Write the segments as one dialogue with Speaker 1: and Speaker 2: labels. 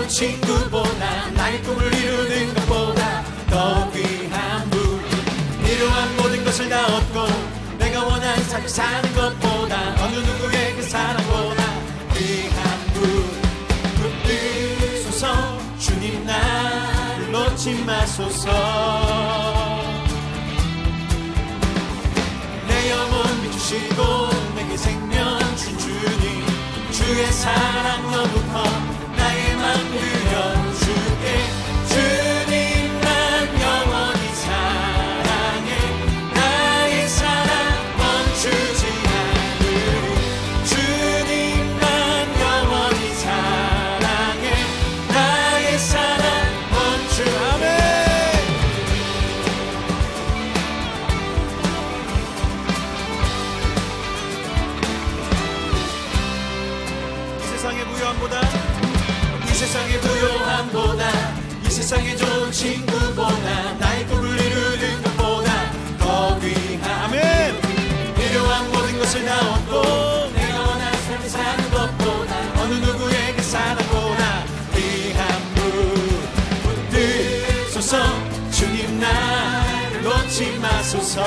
Speaker 1: 좋은 친구보다 나의 꿈을 이루는 것보다 더 귀한 분. 필요한 모든 것을 다 얻고 내가 원하는 삶을 사는 것보다 어느 누구의 그 사랑보다 귀한 분. 붙드소서 주님 나를 놓지 마소서. 내 영혼 비추시고 내게 생명 준 주님, 주의 사랑 너무 커 나의 맘 들려줄게. 주님만 영원히 사랑해. 나의 사랑 멈추지 않으리. 주님만 영원히 사랑해. 나의 사랑 멈추지 않으리. 세상의 부요함보다, 이 세상의 부요함보다, 이 세상의 좋은 친구보다 나의 꿈을 이루는 것보다 더 귀한 아멘. 필요한 모든 것을 다 얻고 내가 원하는 삶을 사는 것보다 어느 누구의 그 사랑보다 귀한 분. 붙드소서 주님 나를 놓지 마소서.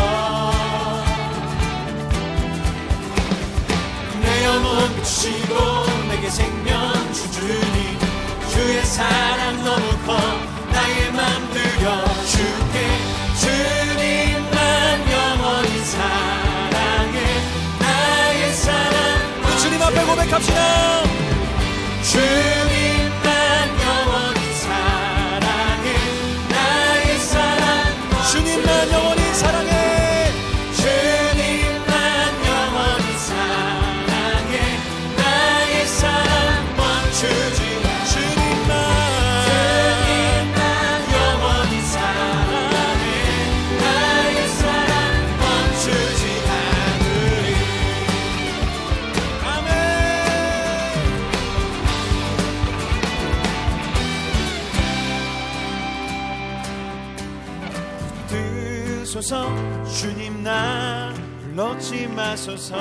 Speaker 1: 내 영혼 비추시고 내게 생명 준 주님, 주의 사랑 너무 커 나의 맘 들여줄게. 주님만 영원히 사랑해. 나의 사랑 우리 주님 앞에 고백합시다. 주님만 영원히 사랑해. 나의 사랑 주님만 영원히 사랑해. 주님만 영원히 사랑해. 나의 사랑 멈추지. 주님만 영원히 사랑해. 나의 사랑 멈추지 않으리. 아멘. 붙드소서 주님 나를 놓지 마소서.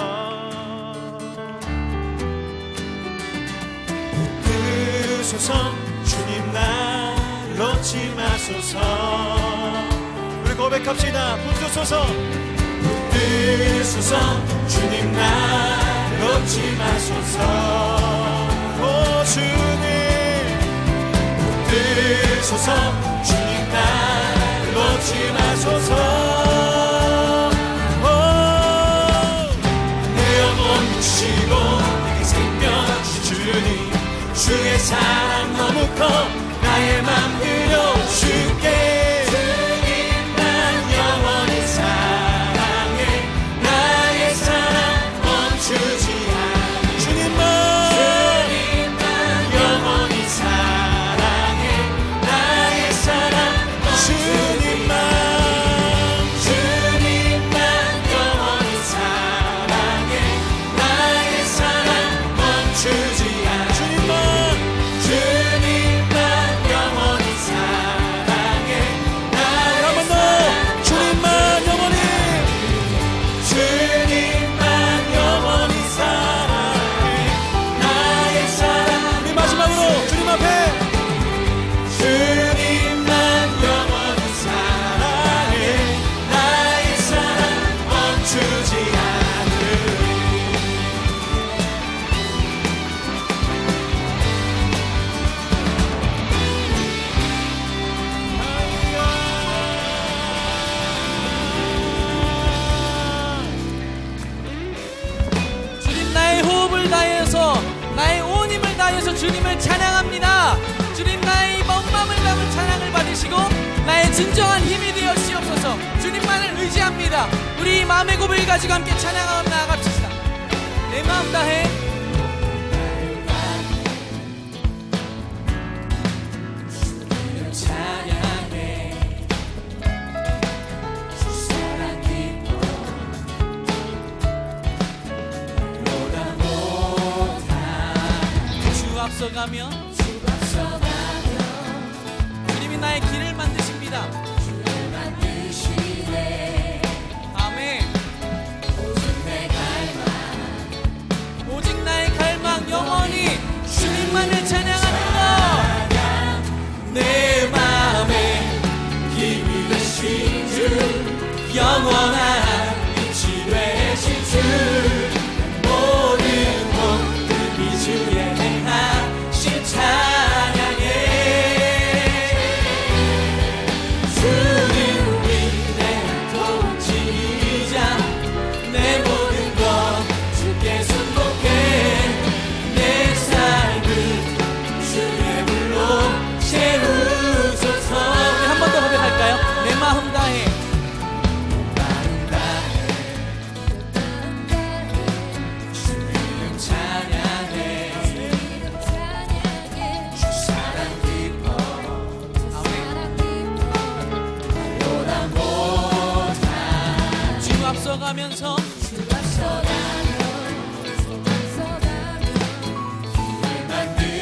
Speaker 1: 붙드소서 주님 나를 놓지 마소서. 우리 고백합시다. 붙드소서. 붙드소서 주님 나를 놓지 마소서. 오 주님 붙드소서 주님 나를 놓지 마소서. 내 영혼 비추시고 내게 생명 주신 주님, 주의 사랑 너무 커 나의 맘 들여줄게. 주님만 영원히 사랑해. 나의 사랑 멈추지 않아. 주님만 영원히 사랑해. 나의 사랑 주님만 영원히 사랑해. 나의 사랑 멈추지 않아. 주님만 영원히 사랑해. 나의 사랑 주님만 영원히. 주님만 영원히 사랑해. 나의 사랑 우리 마지막으로 주님 앞에 주님만 영원히 사랑해. 나의 사랑 멈추지 않으리.
Speaker 2: 주님, 나의 호흡을 다해서 나의 온 힘을 다해서 주님을 찬양합니다. 주님, 나의 먼 마음을 담은 찬양을 받으시고 나의 진정한 힘이 되어 주옵소서. 주님만을 의지합니다. 우리 마음의 고백을 가지고 함께 찬양하며 나아갑시다. 내 마음 다해
Speaker 1: 찬양해. 주 사랑 기뻐 보다 못한
Speaker 2: 주 앞서가며 주님이 나의 길을 만드십니다.
Speaker 1: 만드시네.
Speaker 2: 아멘.
Speaker 1: 오직 내 갈망
Speaker 2: 영원히 주님만을 찬양하는 것. 앞서가면서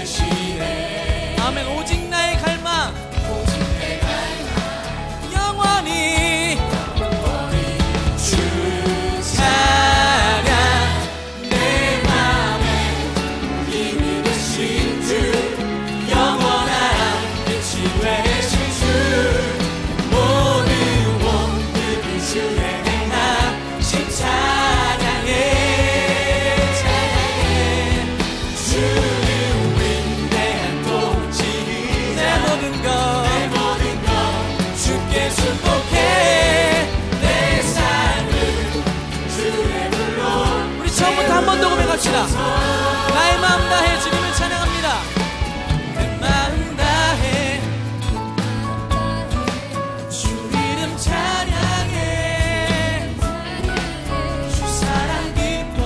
Speaker 1: 만드시네
Speaker 2: 아멘. 오직 나의 갈망 영원히
Speaker 1: 주 찬양 내 맘에 힘이 되신 주 영원한 빛이 되신 주 모든 온들이 주의 행하신 찬양해 주는 위대한 통치자
Speaker 2: 내 모든 것
Speaker 1: 주께 축복해 내 삶을 주의 불로
Speaker 2: 우리 처음부터 한 번 더 고백합시다. 나의 마음 다해 주님을 찬양합니다. 내 마음 다해 주 이름 찬양해 주 사랑 깊어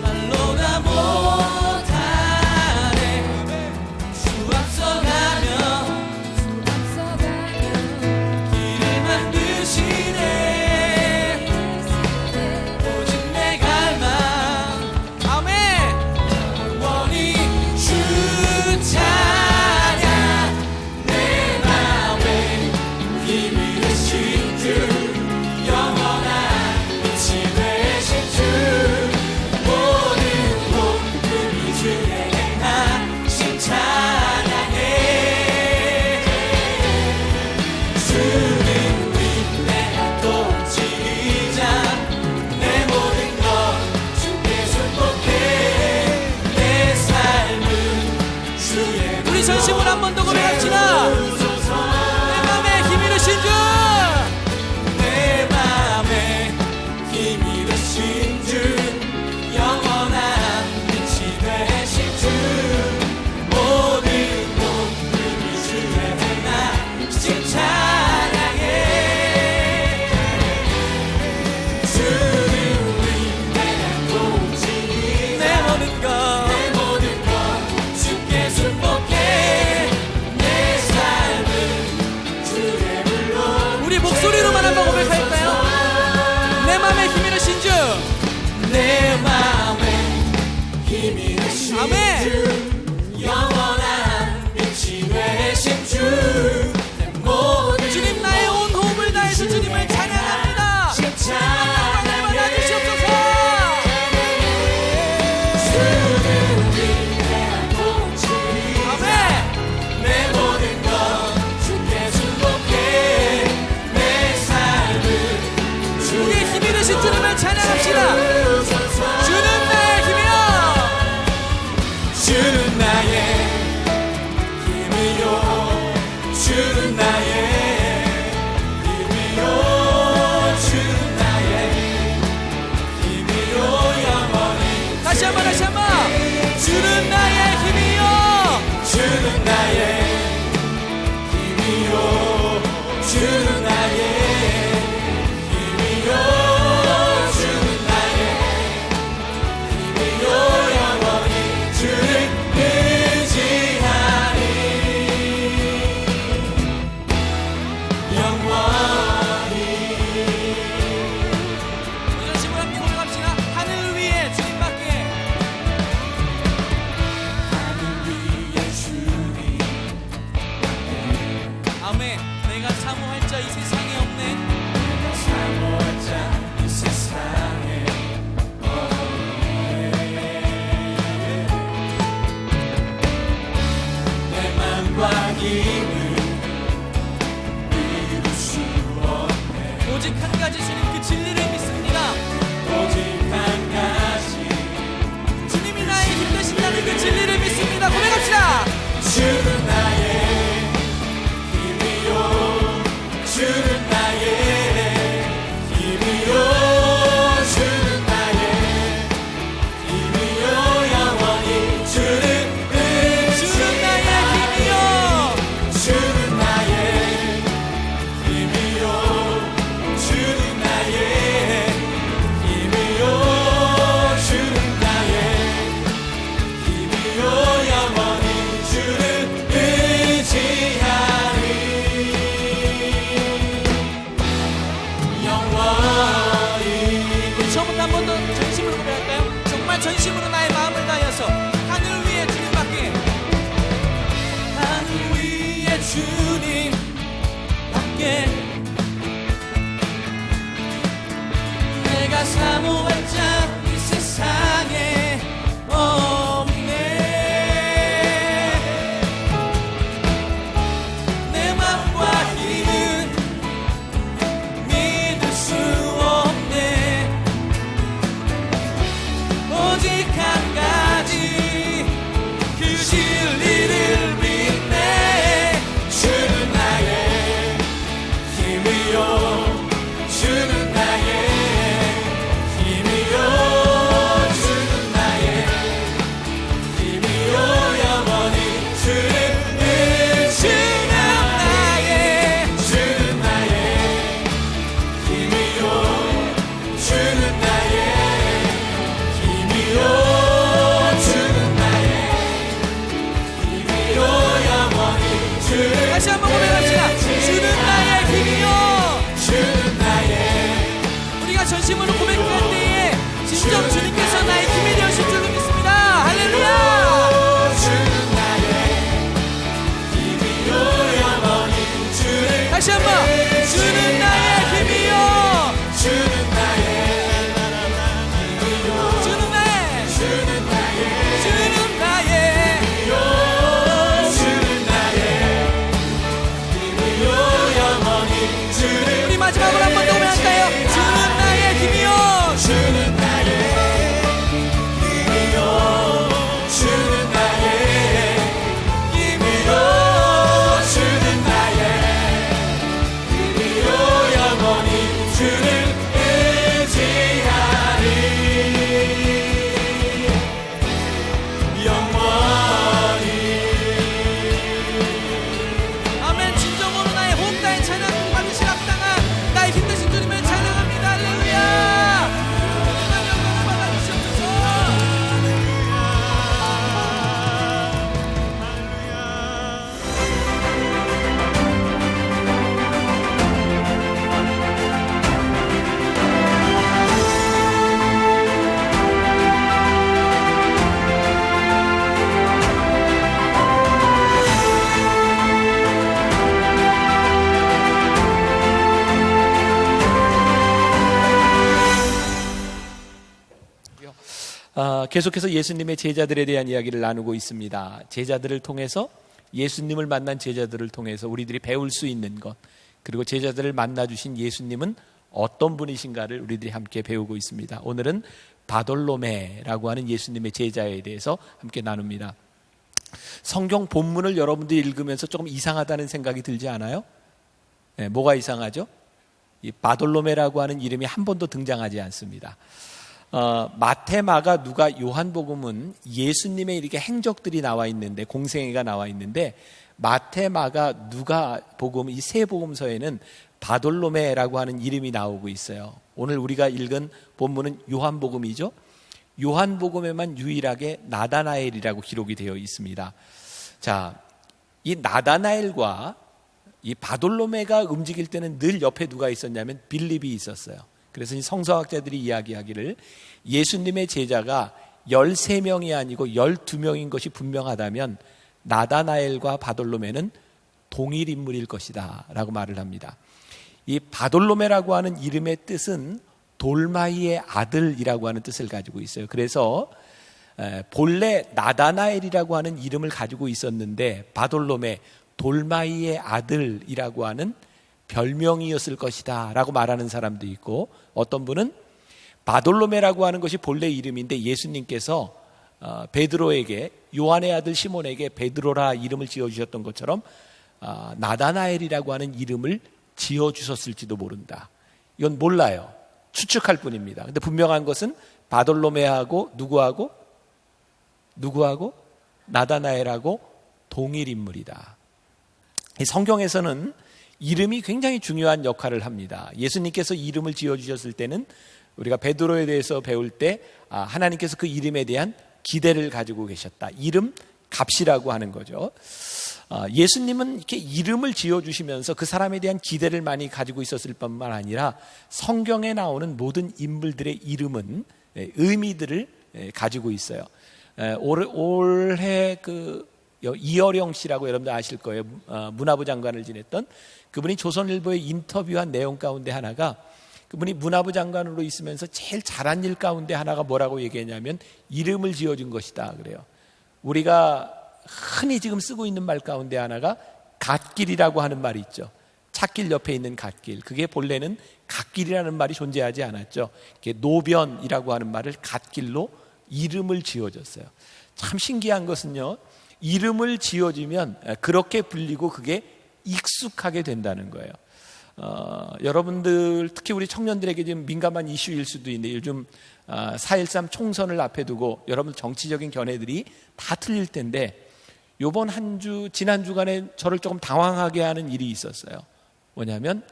Speaker 2: 말로 다 못하네 주 앞서가며 길을 만드시네 오직 내 갈망 아멘 영원히 주 찬양
Speaker 1: 내 맘에 힘이 되신 주 영원한 빛이 되신 주 모든 온들이 주의 행하신 찬양해 주는 위대한 통치자 내 모든 것 주께 축복해 내 삶은 주의
Speaker 2: 우리 전심으로 한 번 더 고백합시다. 내 맘에 힘이 되신 주
Speaker 1: 내 맘에 힘이 되신 주 영원한 빛이 되신 주 모든 몸들이 주의 행하신 찬양해 주는 위대한 통치자
Speaker 2: 내 모든 것
Speaker 1: 내 모든 것 주께 축복해 내 삶은 주의 불로
Speaker 2: 우리 목소리로만 한번 고백할까요? 내 맘에 힘이 되신 주
Speaker 1: 내 맘에 힘이 되신
Speaker 2: 아멘.
Speaker 1: 주 영원한 빛이 되신 주내 모든
Speaker 2: 주님 나의 온 호흡을 다해서 주님을 찬양합니다. 찬양을 받아주시옵소서.
Speaker 1: 주는 위대한 통치자
Speaker 2: 아멘.
Speaker 1: 내 모든 것 주께 축복해 내 삶을
Speaker 2: 우리의 힘이 되신 주님을 찬양합시다. 주는 나의 힘이여
Speaker 1: 주는 나의 힘이요 주는 나의 힘이요 주는 나의 힘이요 영원히
Speaker 2: 다시 한번 주는 나의 힘이여
Speaker 1: 주는 나의 힘이요 주는 나의 힘이요 주는 나의 힘이요 영원히 주를 의지하리 영원히
Speaker 2: 우리 전심으로 함께 고백합시다. 하늘 위에 주님밖에
Speaker 1: 하늘 위에 주님
Speaker 2: 아멘. 내가 사모할 자 이 세상에 없네.
Speaker 1: 사모할 자 이 세상에 내 맘과 힘을 이룰 수 없네
Speaker 2: 오직 한 가지 주님 그 진리를 믿습니다.
Speaker 1: 오직 한 가지
Speaker 2: 주님이 나의 힘 되신다는 그 진리를 믿습니다. 고백합시다.
Speaker 1: 주는 나의 힘이요 주는 나의 힘이요 주는 나의 힘이요 영원히 주는
Speaker 2: 나의 힘이여
Speaker 1: 주는 나의 힘이요 주는 나의
Speaker 2: 마지막으로 한 번 더 고백할까요? 주는 나의 힘이요,
Speaker 1: 주는 나의 힘이요, 주는 나의 힘이요, 주는 나의 힘이요, 영원히 주를 의지하리, 영원히.
Speaker 2: 아멘. 진정으로 나의 호흡, 나의 찬양 받으실 합당한 나의 힘드신 주님을 찬양합니다. 할렐루야. 주님만 영광을 받아주시옵소서.
Speaker 3: 계속해서 예수님의 제자들에 대한 이야기를 나누고 있습니다. 제자들을 통해서, 예수님을 만난 제자들을 통해서 우리들이 배울 수 있는 것, 그리고 제자들을 만나주신 예수님은 어떤 분이신가를 우리들이 함께 배우고 있습니다. 오늘은 바돌로메라고 하는 예수님의 제자에 대해서 함께 나눕니다. 성경 본문을 여러분들이 읽으면서 조금 이상하다는 생각이 들지 않아요? 네, 뭐가 이상하죠? 이 바돌로메라고 하는 이름이 한 번도 등장하지 않습니다. 마태, 마가, 누가, 요한복음은 예수님의 이렇게 행적들이 나와 있는데, 공생애가 나와 있는데, 마태, 마가, 누가 복음, 이 세 복음서에는 바돌로메라고 하는 이름이 나오고 있어요. 오늘 우리가 읽은 본문은 요한복음이죠. 요한복음에만 유일하게 나다나엘이라고 기록이 되어 있습니다. 자, 이 나다나엘과 이 바돌로메가 움직일 때는 늘 옆에 누가 있었냐면 빌립이 있었어요. 그래서 이 성서학자들이 이야기하기를 예수님의 제자가 13명이 아니고 12명인 것이 분명하다면 나다나엘과 바돌로메는 동일 인물일 것이다 라고 말을 합니다. 이 바돌로메라고 하는 이름의 뜻은 돌마이의 아들이라고 하는 뜻을 가지고 있어요. 그래서 본래 나다나엘이라고 하는 이름을 가지고 있었는데 바돌로메, 돌마이의 아들이라고 하는 별명이었을 것이다 라고 말하는 사람도 있고, 어떤 분은 바돌로메라고 하는 것이 본래 이름인데 예수님께서 베드로에게, 요한의 아들 시몬에게 베드로라 이름을 지어주셨던 것처럼 나다나엘이라고 하는 이름을 지어주셨을지도 모른다. 이건 몰라요. 추측할 뿐입니다. 근데 분명한 것은 바돌로메하고 누구하고 나다나엘하고 동일 인물이다. 이 성경에서는 이름이 굉장히 중요한 역할을 합니다. 예수님께서 이름을 지어주셨을 때는 우리가 베드로에 대해서 배울 때 하나님께서 그 이름에 대한 기대를 가지고 계셨다. 이름 값이라고 하는 거죠. 예수님은 이렇게 이름을 지어주시면서 그 사람에 대한 기대를 많이 가지고 있었을 뿐만 아니라 성경에 나오는 모든 인물들의 이름은 의미들을 가지고 있어요. 올해 이어령 씨라고 여러분들 아실 거예요. 문화부 장관을 지냈던 그분이 조선일보에 인터뷰한 내용 가운데 하나가, 그분이 문화부 장관으로 있으면서 제일 잘한 일 가운데 하나가 뭐라고 얘기했냐면 이름을 지어준 것이다 그래요. 우리가 흔히 지금 쓰고 있는 말 가운데 하나가 갓길이라고 하는 말이 있죠. 찻길 옆에 있는 갓길. 그게 본래는 갓길이라는 말이 존재하지 않았죠. 노변이라고 하는 말을 갓길로 이름을 지어줬어요. 참 신기한 것은요, 이름을 지어주면 그렇게 불리고 그게 익숙하게 된다는 거예요. 여러분들 특히 우리 청년들에게 좀 민감한 이슈일 수도 있는데, 요즘 4.13 총선을 앞에 두고 여러분 정치적인 견해들이 다 틀릴 텐데, 요번 지난 주간에 저를 조금 당황하게 하는 일이 있었어요. 뭐냐면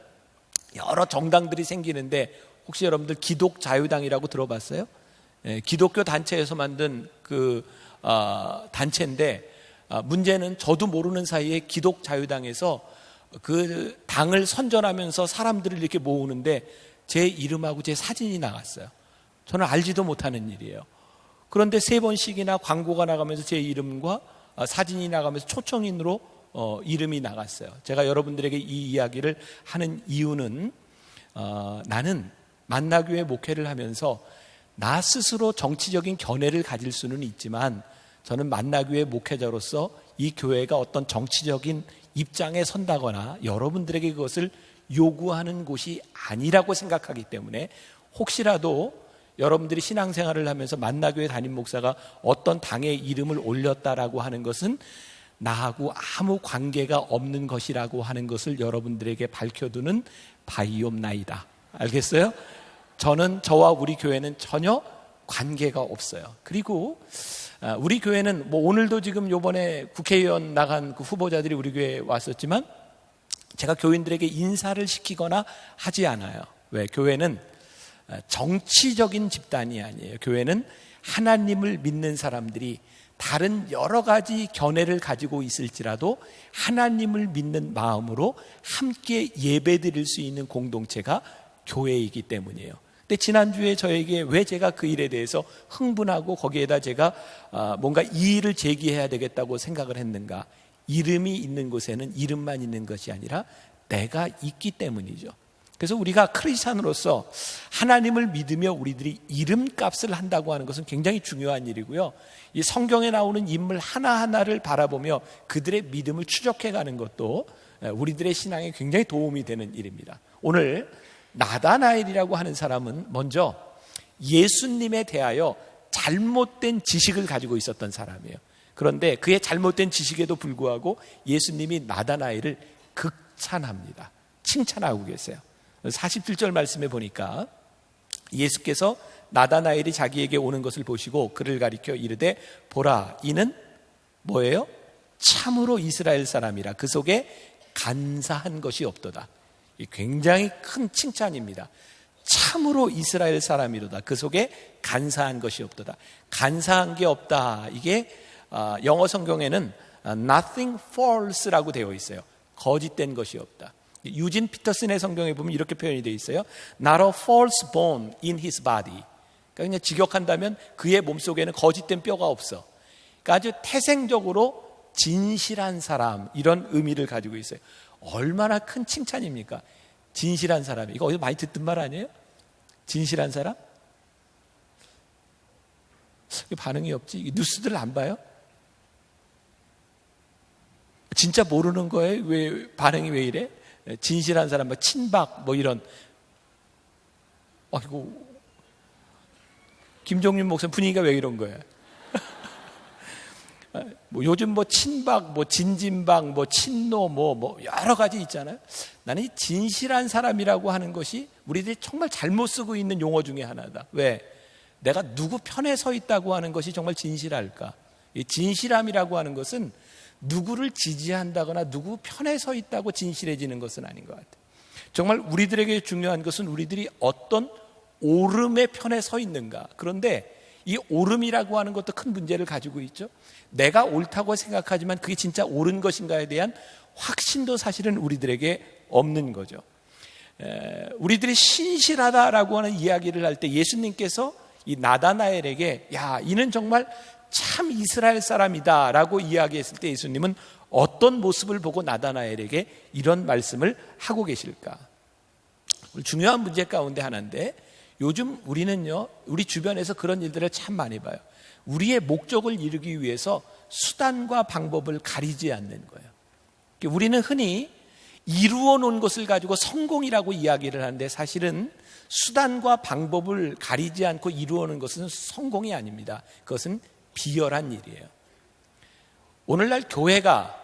Speaker 3: 여러 정당들이 생기는데, 혹시 여러분들 기독자유당이라고 들어봤어요? 기독교 단체에서 만든 단체인데, 문제는 저도 모르는 사이에 기독자유당에서 그 당을 선전하면서 사람들을 이렇게 모으는데 제 이름하고 제 사진이 나갔어요. 저는 알지도 못하는 일이에요. 그런데 3번씩이나 광고가 나가면서 제 이름과 사진이 나가면서 초청인으로 이름이 나갔어요. 제가 여러분들에게 이 이야기를 하는 이유는 나는 만나교회 목회를 하면서 나 스스로 정치적인 견해를 가질 수는 있지만, 저는 만나교회 목회자로서 이 교회가 어떤 정치적인 입장에 선다거나 여러분들에게 그것을 요구하는 곳이 아니라고 생각하기 때문에 혹시라도 여러분들이 신앙생활을 하면서 만나교회 담임 목사가 어떤 당의 이름을 올렸다라고 하는 것은 나하고 아무 관계가 없는 것이라고 하는 것을 여러분들에게 밝혀두는 바이옴나이다. 알겠어요? 저와 우리 교회는 전혀 관계가 없어요. 그리고 우리 교회는 뭐 오늘도 지금 요번에 국회의원 나간 그 후보자들이 우리 교회에 왔었지만 제가 교인들에게 인사를 시키거나 하지 않아요. 왜? 교회는 정치적인 집단이 아니에요. 교회는 하나님을 믿는 사람들이 다른 여러 가지 견해를 가지고 있을지라도 하나님을 믿는 마음으로 함께 예배드릴 수 있는 공동체가 교회이기 때문이에요. 근데 지난주에 저에게 왜 제가 그 일에 대해서 흥분하고 거기에다 제가 뭔가 이의를 제기해야 되겠다고 생각을 했는가? 이름이 있는 곳에는 이름만 있는 것이 아니라 내가 있기 때문이죠. 그래서 우리가 크리스찬으로서 하나님을 믿으며 우리들이 이름값을 한다고 하는 것은 굉장히 중요한 일이고요. 이 성경에 나오는 인물 하나하나를 바라보며 그들의 믿음을 추적해가는 것도 우리들의 신앙에 굉장히 도움이 되는 일입니다. 오늘 나다나엘이라고 하는 사람은 먼저 예수님에 대하여 잘못된 지식을 가지고 있었던 사람이에요. 그런데 그의 잘못된 지식에도 불구하고 예수님이 나다나엘을 극찬합니다. 칭찬하고 계세요. 47절 말씀에 보니까 예수께서 나다나엘이 자기에게 오는 것을 보시고 그를 가리켜 이르되 보라 이는 뭐예요? 참으로 이스라엘 사람이라 그 속에 간사한 것이 없도다. 굉장히 큰 칭찬입니다. 참으로 이스라엘 사람이로다. 그 속에 간사한 것이 없도다. 간사한 게 없다. 이게 영어 성경에는 nothing false라고 되어 있어요. 거짓된 것이 없다. 유진 피터슨의 성경에 보면 이렇게 표현이 되어 있어요. Not a false bone in his body. 그러니까 그냥 직역한다면 그의 몸속에는 거짓된 뼈가 없어. 그러니까 아주 태생적으로 진실한 사람, 이런 의미를 가지고 있어요. 얼마나 큰 칭찬입니까? 진실한 사람. 이거 어디서 많이 듣던 말 아니에요? 진실한 사람? 반응이 없지? 뉴스들 안 봐요? 진짜 모르는 거예요? 왜 반응이 왜 이래? 진실한 사람, 뭐 친박, 뭐 이런. 이거 김종윤 목사님 분위기가 왜 이런 거예요? 뭐 요즘 뭐 친박, 뭐 진진박, 뭐 친노, 뭐 여러 가지 있잖아요. 나는 이 진실한 사람이라고 하는 것이 우리들이 정말 잘못 쓰고 있는 용어 중에 하나다. 왜? 내가 누구 편에 서 있다고 하는 것이 정말 진실할까? 이 진실함이라고 하는 것은 누구를 지지한다거나 누구 편에 서 있다고 진실해지는 것은 아닌 것 같아요. 정말 우리들에게 중요한 것은 우리들이 어떤 옳음의 편에 서 있는가. 그런데 이 옳음이라고 하는 것도 큰 문제를 가지고 있죠. 내가 옳다고 생각하지만 그게 진짜 옳은 것인가에 대한 확신도 사실은 우리들에게 없는 거죠. 우리들이 신실하다라고 하는 이야기를 할 때 예수님께서 이 나다나엘에게 야 이는 정말 참 이스라엘 사람이다 라고 이야기했을 때 예수님은 어떤 모습을 보고 나다나엘에게 이런 말씀을 하고 계실까? 중요한 문제 가운데 하나인데 요즘 우리는요, 우리 주변에서 그런 일들을 참 많이 봐요. 우리의 목적을 이루기 위해서 수단과 방법을 가리지 않는 거예요. 우리는 흔히 이루어 놓은 것을 가지고 성공이라고 이야기를 하는데 사실은 수단과 방법을 가리지 않고 이루어 놓은 것은 성공이 아닙니다. 그것은 비열한 일이에요. 오늘날 교회가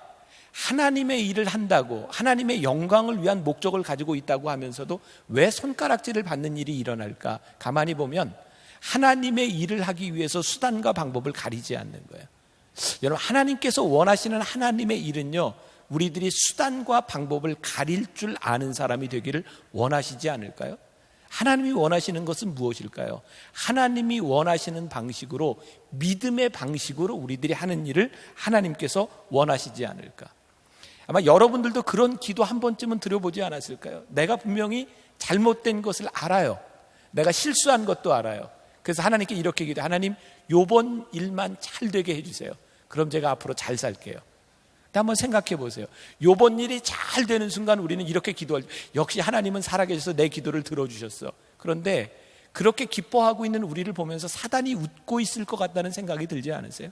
Speaker 3: 하나님의 일을 한다고 하나님의 영광을 위한 목적을 가지고 있다고 하면서도 왜 손가락질을 받는 일이 일어날까? 가만히 보면 하나님의 일을 하기 위해서 수단과 방법을 가리지 않는 거예요. 여러분, 하나님께서 원하시는 하나님의 일은요, 우리들이 수단과 방법을 가릴 줄 아는 사람이 되기를 원하시지 않을까요? 하나님이 원하시는 것은 무엇일까요? 하나님이 원하시는 방식으로, 믿음의 방식으로 우리들이 하는 일을 하나님께서 원하시지 않을까? 아마 여러분들도 그런 기도 한 번쯤은 드려보지 않았을까요? 내가 분명히 잘못된 것을 알아요. 내가 실수한 것도 알아요. 그래서 하나님께 이렇게 기도해요. 하나님, 요번 일만 잘 되게 해주세요. 그럼 제가 앞으로 잘 살게요. 한번 생각해 보세요. 요번 일이 잘 되는 순간 우리는 이렇게 기도할 때 역시 하나님은 살아계셔서 내 기도를 들어주셨어. 그런데 그렇게 기뻐하고 있는 우리를 보면서 사단이 웃고 있을 것 같다는 생각이 들지 않으세요?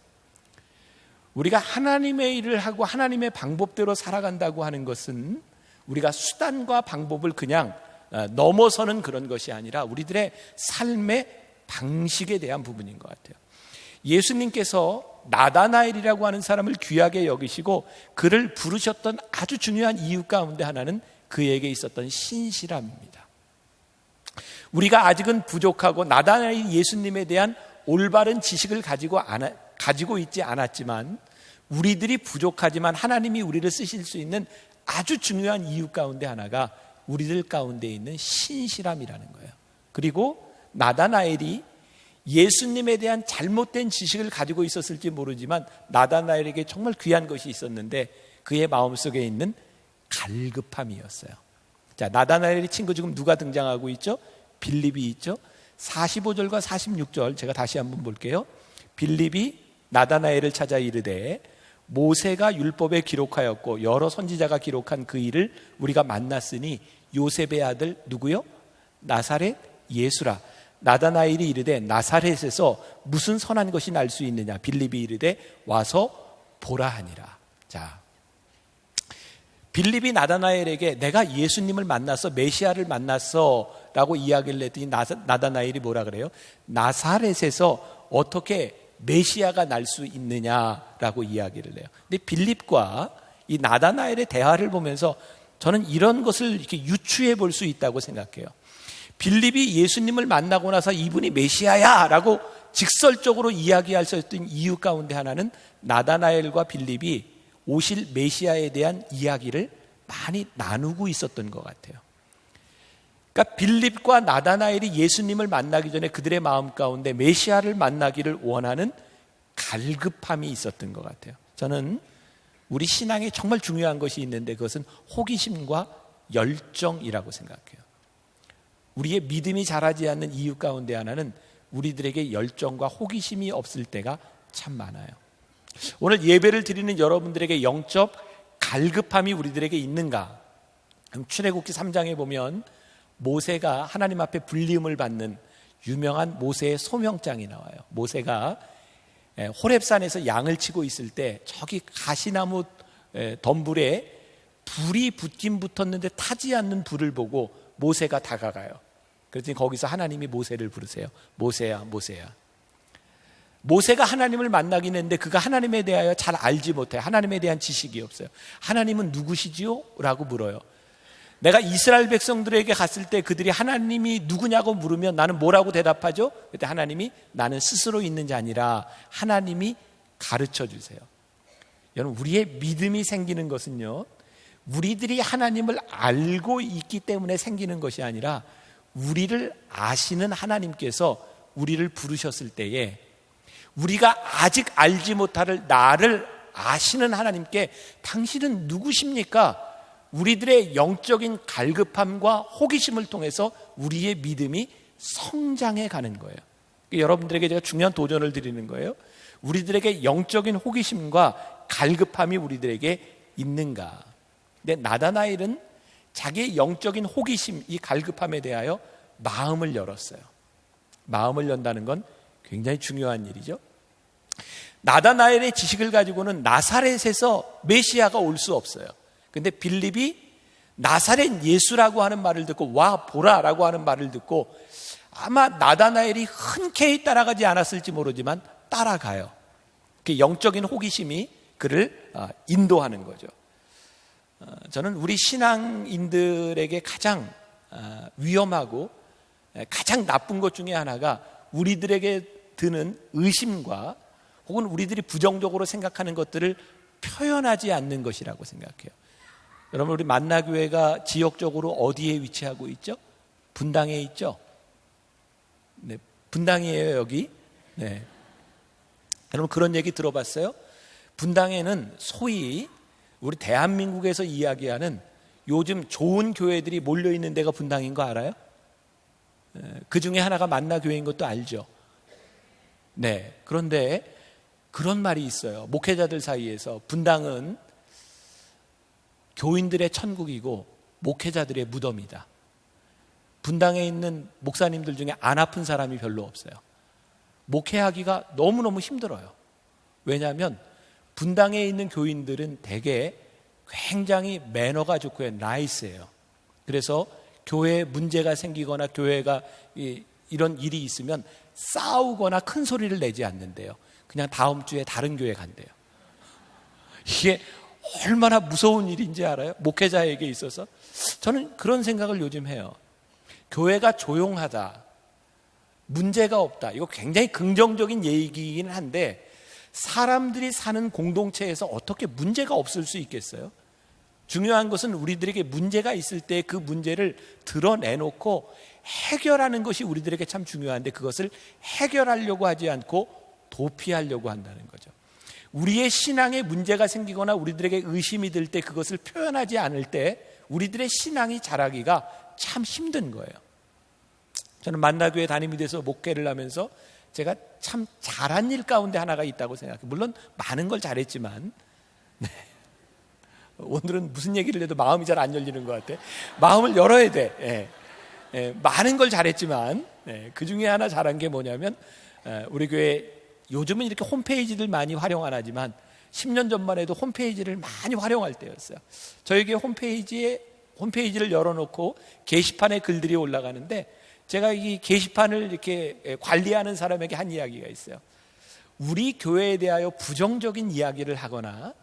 Speaker 3: 우리가 하나님의 일을 하고 하나님의 방법대로 살아간다고 하는 것은 우리가 수단과 방법을 그냥 넘어서는 그런 것이 아니라 우리들의 삶의 방식에 대한 부분인 것 같아요. 예수님께서 나다나엘이라고 하는 사람을 귀하게 여기시고 그를 부르셨던 아주 중요한 이유 가운데 하나는 그에게 있었던 신실함입니다. 우리가 아직은 부족하고 나다나엘이 예수님에 대한 올바른 지식을 가지고 있지 않았지만 우리들이 부족하지만 하나님이 우리를 쓰실 수 있는 아주 중요한 이유 가운데 하나가 우리들 가운데 있는 신실함이라는 거예요. 그리고 나다나엘이 예수님에 대한 잘못된 지식을 가지고 있었을지 모르지만 나다나엘에게 정말 귀한 것이 있었는데 그의 마음속에 있는 갈급함이었어요. 자, 나다나엘의 친구 지금 누가 등장하고 있죠? 빌립이 있죠. 45절과 46절 제가 다시 한번 볼게요. 빌립이 나다나엘을 찾아 이르되 모세가 율법에 기록하였고 여러 선지자가 기록한 그 일을 우리가 만났으니 요셉의 아들 누구요? 나사렛 예수라. 나다나엘이 이르되 나사렛에서 무슨 선한 것이 날 수 있느냐? 빌립이 이르되 와서 보라 하니라. 자, 빌립이 나다나엘에게 내가 예수님을 만났어, 메시아를 만났어 라고 이야기를 했더니 나다나엘이 뭐라 그래요? 나사렛에서 어떻게 메시아가 날 수 있느냐라고 이야기를 해요. 근데 빌립과 이 나다나엘의 대화를 보면서 저는 이런 것을 이렇게 유추해 볼 수 있다고 생각해요. 빌립이 예수님을 만나고 나서 이분이 메시아야 라고 직설적으로 이야기할 수 있던 이유 가운데 하나는 나다나엘과 빌립이 오실 메시아에 대한 이야기를 많이 나누고 있었던 것 같아요. 그러니까 빌립과 나다나엘이 예수님을 만나기 전에 그들의 마음 가운데 메시아를 만나기를 원하는 갈급함이 있었던 것 같아요. 저는 우리 신앙에 정말 중요한 것이 있는데 그것은 호기심과 열정이라고 생각해요. 우리의 믿음이 자라지 않는 이유 가운데 하나는 우리들에게 열정과 호기심이 없을 때가 참 많아요. 오늘 예배를 드리는 여러분들에게 영적 갈급함이 우리들에게 있는가? 출애굽기 3장에 보면 모세가 하나님 앞에 불리음을 받는 유명한 모세의 소명장이 나와요. 모세가 호렙산에서 양을 치고 있을 때 저기 가시나무 덤불에 불이 붙긴 붙었는데 타지 않는 불을 보고 모세가 다가가요. 그랬더니 거기서 하나님이 모세를 부르세요. 모세야, 모세야. 모세가 하나님을 만나긴 했는데 그가 하나님에 대하여 잘 알지 못해요. 하나님에 대한 지식이 없어요. 하나님은 누구시지요? 라고 물어요. 내가 이스라엘 백성들에게 갔을 때 그들이 하나님이 누구냐고 물으면 나는 뭐라고 대답하죠? 그때 하나님이 나는 스스로 있는 자 아니라 하나님이 가르쳐 주세요. 여러분, 우리의 믿음이 생기는 것은요, 우리들이 하나님을 알고 있기 때문에 생기는 것이 아니라 우리를 아시는 하나님께서 우리를 부르셨을 때에 우리가 아직 알지 못할 나를 아시는 하나님께 당신은 누구십니까? 우리들의 영적인 갈급함과 호기심을 통해서 우리의 믿음이 성장해 가는 거예요. 여러분들에게 제가 중요한 도전을 드리는 거예요. 우리들에게 영적인 호기심과 갈급함이 우리들에게 있는가? 근데 나다나엘은 자기의 영적인 호기심, 이 갈급함에 대하여 마음을 열었어요. 마음을 연다는 건 굉장히 중요한 일이죠. 나다나엘의 지식을 가지고는 나사렛에서 메시아가 올 수 없어요. 근데 빌립이 나사렛 예수라고 하는 말을 듣고 와 보라라고 하는 말을 듣고 아마 나다나엘이 흔쾌히 따라가지 않았을지 모르지만 따라가요. 그 영적인 호기심이 그를 인도하는 거죠. 저는 우리 신앙인들에게 가장 위험하고 가장 나쁜 것 중에 하나가 우리들에게 드는 의심과 혹은 우리들이 부정적으로 생각하는 것들을 표현하지 않는 것이라고 생각해요. 여러분, 우리 만나교회가 지역적으로 어디에 위치하고 있죠? 분당에 있죠? 네, 분당이에요, 여기. 네. 여러분, 그런 얘기 들어봤어요? 분당에는 소위 우리 대한민국에서 이야기하는 요즘 좋은 교회들이 몰려있는 데가 분당인 거 알아요? 그 중에 하나가 만나교회인 것도 알죠? 네. 그런데 그런 말이 있어요. 목회자들 사이에서 분당은 교인들의 천국이고 목회자들의 무덤이다. 분당에 있는 목사님들 중에 안 아픈 사람이 별로 없어요. 목회하기가 너무너무 힘들어요. 왜냐하면 분당에 있는 교인들은 대개 굉장히 매너가 좋고요. 나이스해요. 그래서 교회에 문제가 생기거나 교회가 이런 일이 있으면 싸우거나 큰 소리를 내지 않는데요. 그냥 다음 주에 다른 교회 간대요. 이게 얼마나 무서운 일인지 알아요? 목회자에게 있어서. 저는 그런 생각을 요즘 해요. 교회가 조용하다, 문제가 없다, 이거 굉장히 긍정적인 얘기이긴 한데 사람들이 사는 공동체에서 어떻게 문제가 없을 수 있겠어요? 중요한 것은 우리들에게 문제가 있을 때 그 문제를 드러내놓고 해결하는 것이 우리들에게 참 중요한데 그것을 해결하려고 하지 않고 도피하려고 한다는 거죠. 우리의 신앙에 문제가 생기거나 우리들에게 의심이 들 때 그것을 표현하지 않을 때 우리들의 신앙이 자라기가 참 힘든 거예요. 저는 만나교회 담임이 돼서 목회를 하면서 제가 참 잘한 일 가운데 하나가 있다고 생각해요. 물론 많은 걸 잘했지만 오늘은 무슨 얘기를 해도 마음이 잘 안 열리는 것 같아. 마음을 열어야 돼. 많은 걸 잘했지만 그 중에 하나 잘한 게 뭐냐면 우리 교회 요즘은 이렇게 홈페이지를 많이 활용 안 하지만 10년 전만 해도 홈페이지를 많이 활용할 때였어요. 저에게 홈페이지를 열어놓고 게시판에 글들이 올라가는데 제가 이 게시판을 이렇게 관리하는 사람에게 한 이야기가 있어요. 우리 교회에 대하여 부정적인 이야기를 하거나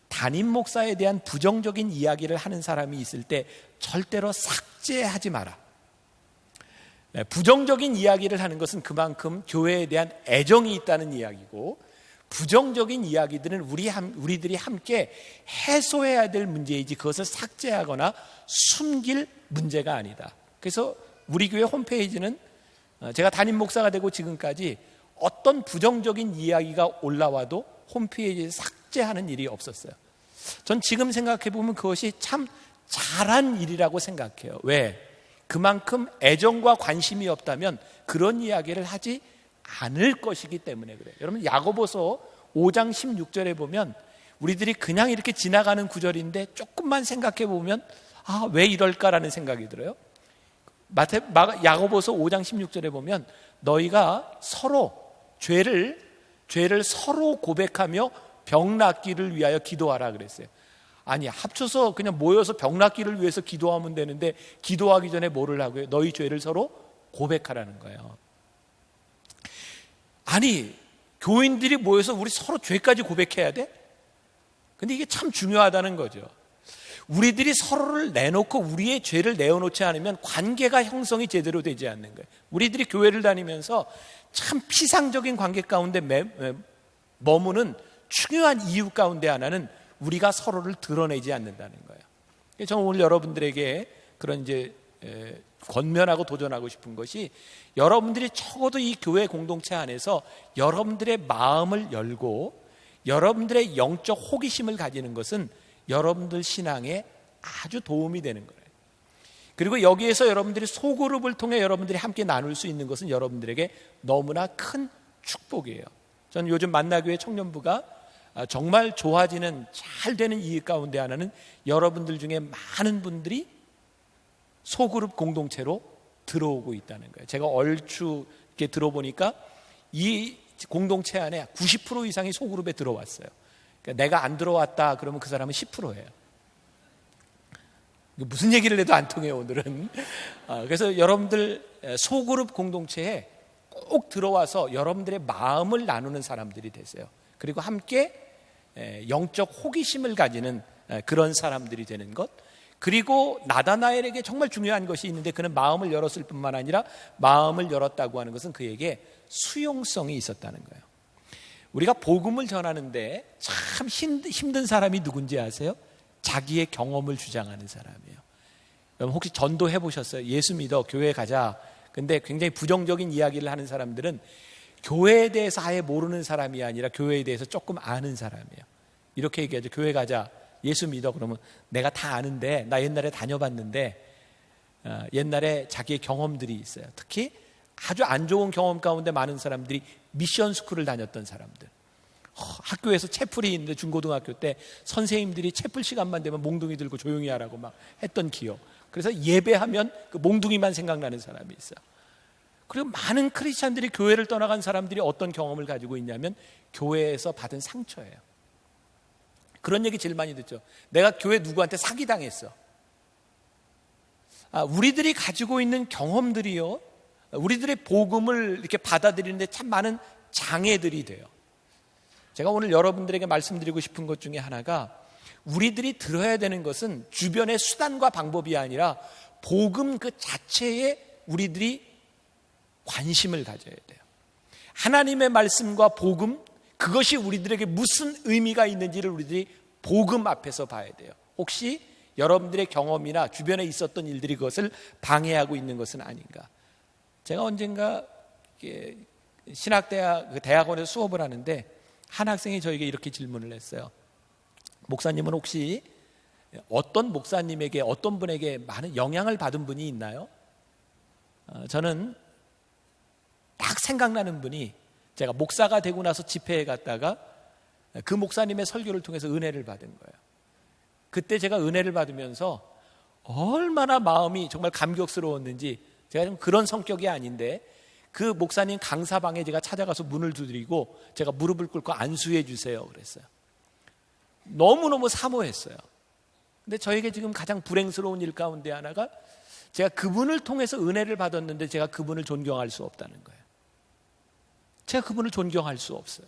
Speaker 3: 담임 목사에 대한 부정적인 이야기를 하는 사람이 있을 때 절대로 삭제하지 마라. 부정적인 이야기를 하는 것은 그만큼 교회에 대한 애정이 있다는 이야기고 부정적인 이야기들은 우리들이 함께 해소해야 될 문제이지 그것을 삭제하거나 숨길 문제가 아니다. 그래서 우리 교회 홈페이지는 제가 담임 목사가 되고 지금까지 어떤 부정적인 이야기가 올라와도 홈페이지에 삭제하는 일이 없었어요. 전 지금 생각해 보면 그것이 참 잘한 일이라고 생각해요. 왜? 그만큼 애정과 관심이 없다면 그런 이야기를 하지 않을 것이기 때문에 그래요. 여러분 야고보서 5장 16절에 보면 우리들이 그냥 이렇게 지나가는 구절인데 조금만 생각해 보면 왜 이럴까라는 생각이 들어요. 야고보서 5장 16절에 보면 너희가 서로 죄를 서로 고백하며 병 낫기를 위하여 기도하라 그랬어요. 아니 합쳐서 그냥 모여서 병 낫기를 위해서 기도하면 되는데 기도하기 전에 뭐를 하고요? 너희 죄를 서로 고백하라는 거예요. 아니 교인들이 모여서 우리 서로 죄까지 고백해야 돼? 근데 이게 참 중요하다는 거죠. 우리들이 서로를 내놓고 우리의 죄를 내어놓지 않으면 관계가 형성이 제대로 되지 않는 거예요. 우리들이 교회를 다니면서 참 피상적인 관계 가운데 머무는 중요한 이유 가운데 하나는 우리가 서로를 드러내지 않는다는 거예요. 저는 오늘 여러분들에게 그런 권면하고 도전하고 싶은 것이 여러분들이 적어도 이 교회 공동체 안에서 여러분들의 마음을 열고 여러분들의 영적 호기심을 가지는 것은 여러분들 신앙에 아주 도움이 되는 거예요. 그리고 여기에서 여러분들이 소그룹을 통해 여러분들이 함께 나눌 수 있는 것은 여러분들에게 너무나 큰 축복이에요. 저는 요즘 만나교회 청년부가 정말 좋아지는 잘 되는 이유 가운데 하나는 여러분들 중에 많은 분들이 소그룹 공동체로 들어오고 있다는 거예요. 제가 얼추 이렇게 들어보니까 이 공동체 안에 90% 이상이 소그룹에 들어왔어요. 그러니까 내가 안 들어왔다 그러면 그 사람은 10%예요. 무슨 얘기를 해도 안 통해요 오늘은. 그래서 여러분들 소그룹 공동체에 꼭 들어와서 여러분들의 마음을 나누는 사람들이 되세요. 그리고 함께 영적 호기심을 가지는 그런 사람들이 되는 것. 그리고 나다나엘에게 정말 중요한 것이 있는데 그는 마음을 열었을 뿐만 아니라 마음을 열었다고 하는 것은 그에게 수용성이 있었다는 거예요. 우리가 복음을 전하는데 참 힘든 사람이 누군지 아세요? 자기의 경험을 주장하는 사람이에요. 여러분 혹시 전도해 보셨어요? 예수 믿어 교회 가자. 근데 굉장히 부정적인 이야기를 하는 사람들은 교회에 대해서 아예 모르는 사람이 아니라 교회에 대해서 조금 아는 사람이에요. 이렇게 얘기하죠. 교회 가자. 예수 믿어. 그러면 내가 다 아는데 나 옛날에 다녀봤는데 옛날에 자기의 경험들이 있어요. 특히 아주 안 좋은 경험 가운데 많은 사람들이 미션 스쿨을 다녔던 사람들. 학교에서 채플이 있는데 중고등학교 때 선생님들이 채플 시간만 되면 몽둥이 들고 조용히 하라고 막 했던 기억. 그래서 예배하면 그 몽둥이만 생각나는 사람이 있어요. 그리고 많은 크리스찬들이 교회를 떠나간 사람들이 어떤 경험을 가지고 있냐면 교회에서 받은 상처예요. 그런 얘기 제일 많이 듣죠. 내가 교회 누구한테 사기당했어. 우리들이 가지고 있는 경험들이요, 우리들의 복음을 이렇게 받아들이는데 참 많은 장애들이 돼요. 제가 오늘 여러분들에게 말씀드리고 싶은 것 중에 하나가, 우리들이 들어야 되는 것은 주변의 수단과 방법이 아니라 복음 그 자체에 우리들이 관심을 가져야 돼요. 하나님의 말씀과 복음, 그것이 우리들에게 무슨 의미가 있는지를 우리들이 복음 앞에서 봐야 돼요. 혹시 여러분들의 경험이나 주변에 있었던 일들이 그것을 방해하고 있는 것은 아닌가. 제가 언젠가 대학원에서 수업을 하는데 한 학생이 저에게 이렇게 질문을 했어요. 목사님은 혹시 어떤 목사님에게, 어떤 분에게 많은 영향을 받은 분이 있나요? 저는 딱 생각나는 분이, 제가 목사가 되고 나서 집회에 갔다가 그 목사님의 설교를 통해서 은혜를 받은 거예요. 그때 제가 은혜를 받으면서 얼마나 마음이 정말 감격스러웠는지, 제가 좀 그런 성격이 아닌데 그 목사님 강사방에 제가 찾아가서 문을 두드리고 제가 무릎을 꿇고 안수해 주세요 그랬어요. 너무너무 사모했어요. 근데 저에게 지금 가장 불행스러운 일 가운데 하나가, 제가 그분을 통해서 은혜를 받았는데 제가 그분을 존경할 수 없다는 거예요. 제가 그분을 존경할 수 없어요.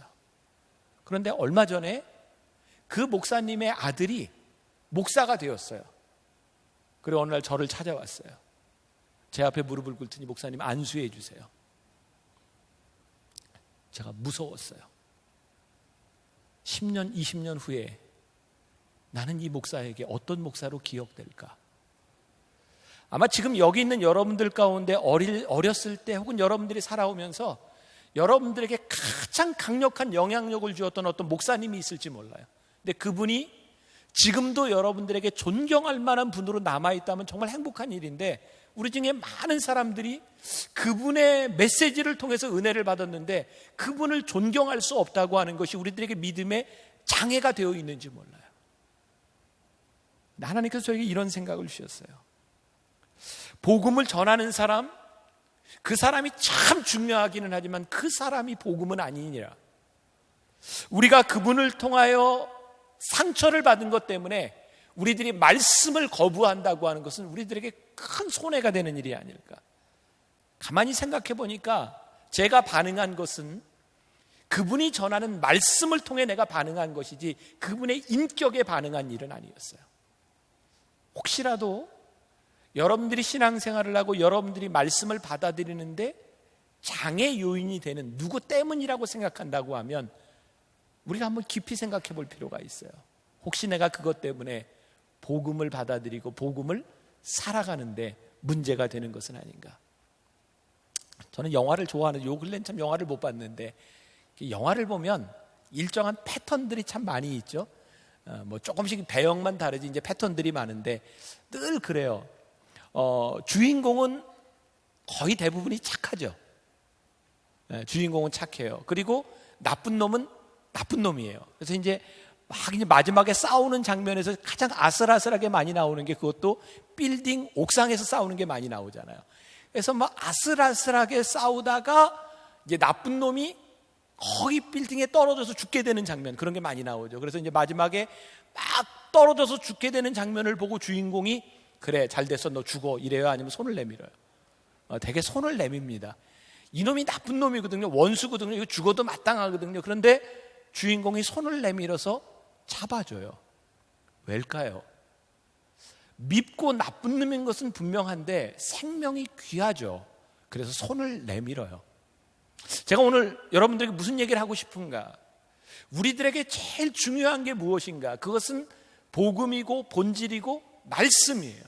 Speaker 3: 그런데 얼마 전에 그 목사님의 아들이 목사가 되었어요. 그리고 어느 날 저를 찾아왔어요. 제 앞에 무릎을 꿇더니 목사님 안수해 주세요. 제가 무서웠어요. 10년, 20년 후에 나는 이 목사에게 어떤 목사로 기억될까? 아마 지금 여기 있는 여러분들 가운데 어렸을 때 혹은 여러분들이 살아오면서 여러분들에게 가장 강력한 영향력을 주었던 어떤 목사님이 있을지 몰라요. 근데 그분이 지금도 여러분들에게 존경할 만한 분으로 남아있다면 정말 행복한 일인데, 우리 중에 많은 사람들이 그분의 메시지를 통해서 은혜를 받았는데 그분을 존경할 수 없다고 하는 것이 우리들에게 믿음의 장애가 되어 있는지 몰라요. 하나님께서 저에게 이런 생각을 주셨어요. 복음을 전하는 사람, 그 사람이 참 중요하기는 하지만 그 사람이 복음은 아니니라. 우리가 그분을 통하여 상처를 받은 것 때문에 우리들이 말씀을 거부한다고 하는 것은 우리들에게 큰 손해가 되는 일이 아닐까. 가만히 생각해 보니까 제가 반응한 것은 그분이 전하는 말씀을 통해 내가 반응한 것이지 그분의 인격에 반응한 일은 아니었어요. 혹시라도 여러분들이 신앙생활을 하고 여러분들이 말씀을 받아들이는데 장애 요인이 되는 누구 때문이라고 생각한다고 하면 우리가 한번 깊이 생각해 볼 필요가 있어요. 혹시 내가 그것 때문에 복음을 받아들이고 복음을 살아가는데 문제가 되는 것은 아닌가. 저는 영화를 좋아하는데 요 근래는 참 영화를 못 봤는데, 영화를 보면 일정한 패턴들이 참 많이 있죠. 뭐 조금씩 배역만 다르지 이제 패턴들이 많은데 늘 그래요. 주인공은 거의 대부분이 착하죠. 주인공은 착해요. 그리고 나쁜 놈은 나쁜 놈이에요. 그래서 이제 마지막에 싸우는 장면에서 가장 아슬아슬하게 많이 나오는 게 그것도 빌딩 옥상에서 싸우는 게 많이 나오잖아요. 그래서 막 아슬아슬하게 싸우다가 이제 나쁜 놈이 거의 빌딩에 떨어져서 죽게 되는 장면, 그런 게 많이 나오죠. 그래서 이제 마지막에 막 떨어져서 죽게 되는 장면을 보고 주인공이 그래 잘 됐어 너 죽어 이래요, 아니면 손을 내밀어요? 되게 손을 내밉니다. 이놈이 나쁜 놈이거든요. 원수거든요. 이거 죽어도 마땅하거든요. 그런데 주인공이 손을 내밀어서 잡아줘요. 왜일까요? 밉고 나쁜 놈인 것은 분명한데 생명이 귀하죠. 그래서 손을 내밀어요. 제가 오늘 여러분들에게 무슨 얘기를 하고 싶은가? 우리들에게 제일 중요한 게 무엇인가? 그것은 복음이고 본질이고 말씀이에요.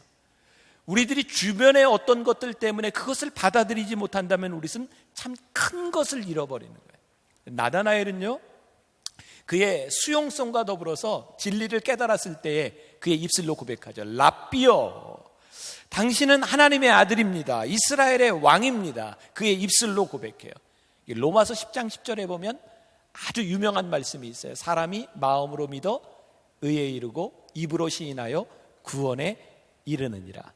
Speaker 3: 우리들이 주변의 어떤 것들 때문에 그것을 받아들이지 못한다면 우리는 참 큰 것을 잃어버리는 거예요. 나다나엘은요, 그의 수용성과 더불어서 진리를 깨달았을 때에 그의 입술로 고백하죠. 라삐여, 당신은 하나님의 아들입니다. 이스라엘의 왕입니다. 그의 입술로 고백해요. 로마서 10장 10절에 보면 아주 유명한 말씀이 있어요. 사람이 마음으로 믿어 의에 이르고 입으로 시인하여 구원에 이르느니라.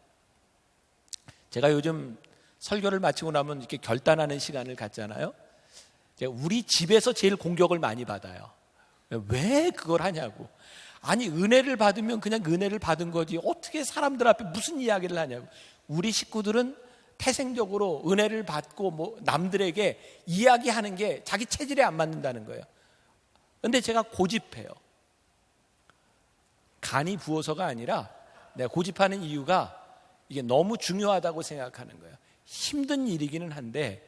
Speaker 3: 제가 요즘 설교를 마치고 나면 이렇게 결단하는 시간을 갖잖아요. 제가 우리 집에서 제일 공격을 많이 받아요. 왜 그걸 하냐고. 아니 은혜를 받으면 그냥 은혜를 받은 거지 어떻게 사람들 앞에 무슨 이야기를 하냐고. 우리 식구들은 태생적으로 은혜를 받고 뭐 남들에게 이야기하는 게 자기 체질에 안 맞는다는 거예요. 근데 제가 고집해요. 간이 부어서가 아니라 내가 고집하는 이유가 이게 너무 중요하다고 생각하는 거예요. 힘든 일이기는 한데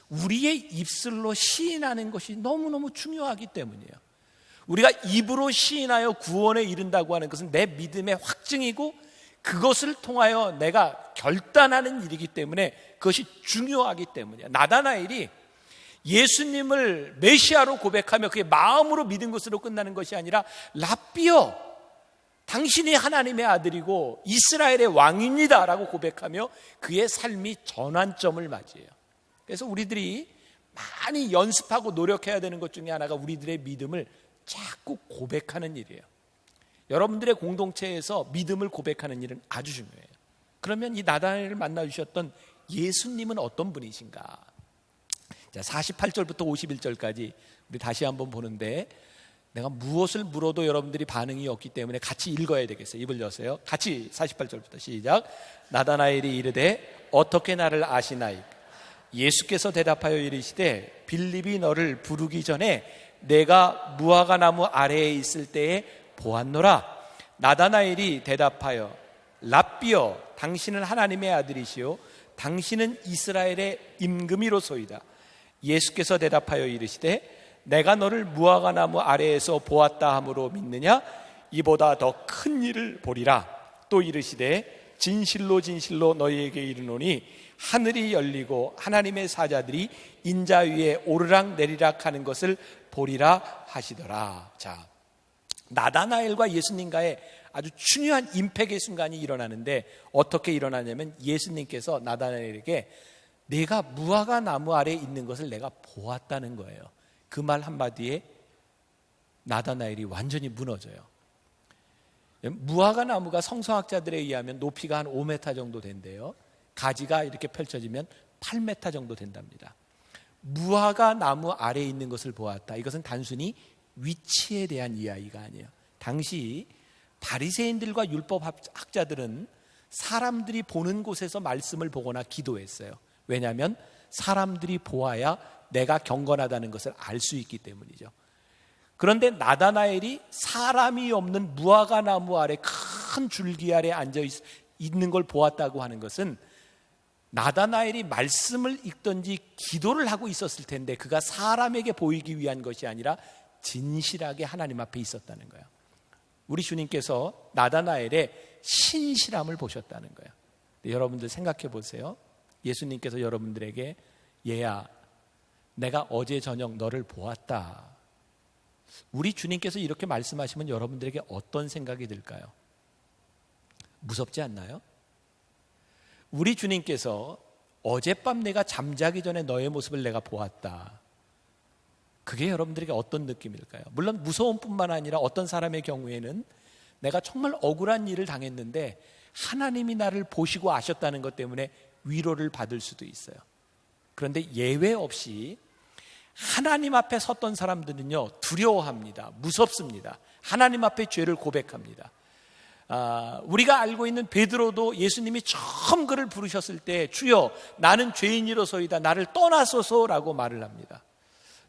Speaker 3: 우리의 입술로 시인하는 것이 너무너무 중요하기 때문이에요. 우리가 입으로 시인하여 구원에 이른다고 하는 것은 내 믿음의 확증이고 그것을 통하여 내가 결단하는 일이기 때문에 그것이 중요하기 때문이에요. 나다나엘이 예수님을 메시아로 고백하며 그의 마음으로 믿은 것으로 끝나는 것이 아니라 랍비여 당신이 하나님의 아들이고 이스라엘의 왕입니다 라고 고백하며 그의 삶이 전환점을 맞이해요. 그래서 우리들이 많이 연습하고 노력해야 되는 것 중에 하나가 우리들의 믿음을 자꾸 고백하는 일이에요. 여러분들의 공동체에서 믿음을 고백하는 일은 아주 중요해요. 그러면 이 나다나엘을 만나주셨던 예수님은 어떤 분이신가? 자, 48절부터 51절까지 우리 다시 한번 보는데 내가 무엇을 물어도 여러분들이 반응이 없기 때문에 같이 읽어야 되겠어요. 입을 여세요. 같이 48절부터 시작. 나다나엘이 이르되 어떻게 나를 아시나이까? 예수께서 대답하여 이르시되 빌립이 너를 부르기 전에 내가 무화과 나무 아래에 있을 때에 보았노라. 나다나엘이 대답하여 랍비여 당신은 하나님의 아들이시요 당신은 이스라엘의 임금이로소이다. 예수께서 대답하여 이르시되 내가 너를 무화과 나무 아래에서 보았다 함으로 믿느냐? 이보다 더 큰 일을 보리라. 또 이르시되 진실로 진실로 너희에게 이르노니 하늘이 열리고 하나님의 사자들이 인자 위에 오르락 내리락 하는 것을 보리라 하시더라. 자, 나다나엘과 예수님과의 아주 중요한 임팩의 순간이 일어나는데 어떻게 일어나냐면 예수님께서 나다나엘에게 내가 무화과 나무 아래에 있는 것을 내가 보았다는 거예요. 그 말 한마디에 나다나엘이 완전히 무너져요. 무화과 나무가 성서학자들에 의하면 높이가 한 5m 정도 된대요. 가지가 이렇게 펼쳐지면 8m 정도 된답니다. 무화과 나무 아래에 있는 것을 보았다. 이것은 단순히 위치에 대한 이야기가 아니에요. 당시 바리새인들과 율법학자들은 사람들이 보는 곳에서 말씀을 보거나 기도했어요. 왜냐하면 사람들이 보아야 내가 경건하다는 것을 알 수 있기 때문이죠. 그런데 나다나엘이 사람이 없는 무화과 나무 아래 큰 줄기 아래 앉아 있는 걸 보았다고 하는 것은 나다나엘이 말씀을 읽든지 기도를 하고 있었을 텐데 그가 사람에게 보이기 위한 것이 아니라 진실하게 하나님 앞에 있었다는 거예요. 우리 주님께서 나다나엘의 신실함을 보셨다는 거예요. 여러분들 생각해 보세요. 예수님께서 여러분들에게 얘야 내가 어제 저녁 너를 보았다. 우리 주님께서 이렇게 말씀하시면 여러분들에게 어떤 생각이 들까요? 무섭지 않나요? 우리 주님께서 어젯밤 내가 잠자기 전에 너의 모습을 내가 보았다. 그게 여러분들에게 어떤 느낌일까요? 물론 무서움 뿐만 아니라 어떤 사람의 경우에는 내가 정말 억울한 일을 당했는데 하나님이 나를 보시고 아셨다는 것 때문에 위로를 받을 수도 있어요. 그런데 예외 없이 하나님 앞에 섰던 사람들은요 두려워합니다. 무섭습니다. 하나님 앞에 죄를 고백합니다. 우리가 알고 있는 베드로도 예수님이 처음 그를 부르셨을 때 주여 나는 죄인이로소이다 나를 떠나소서라고 말을 합니다.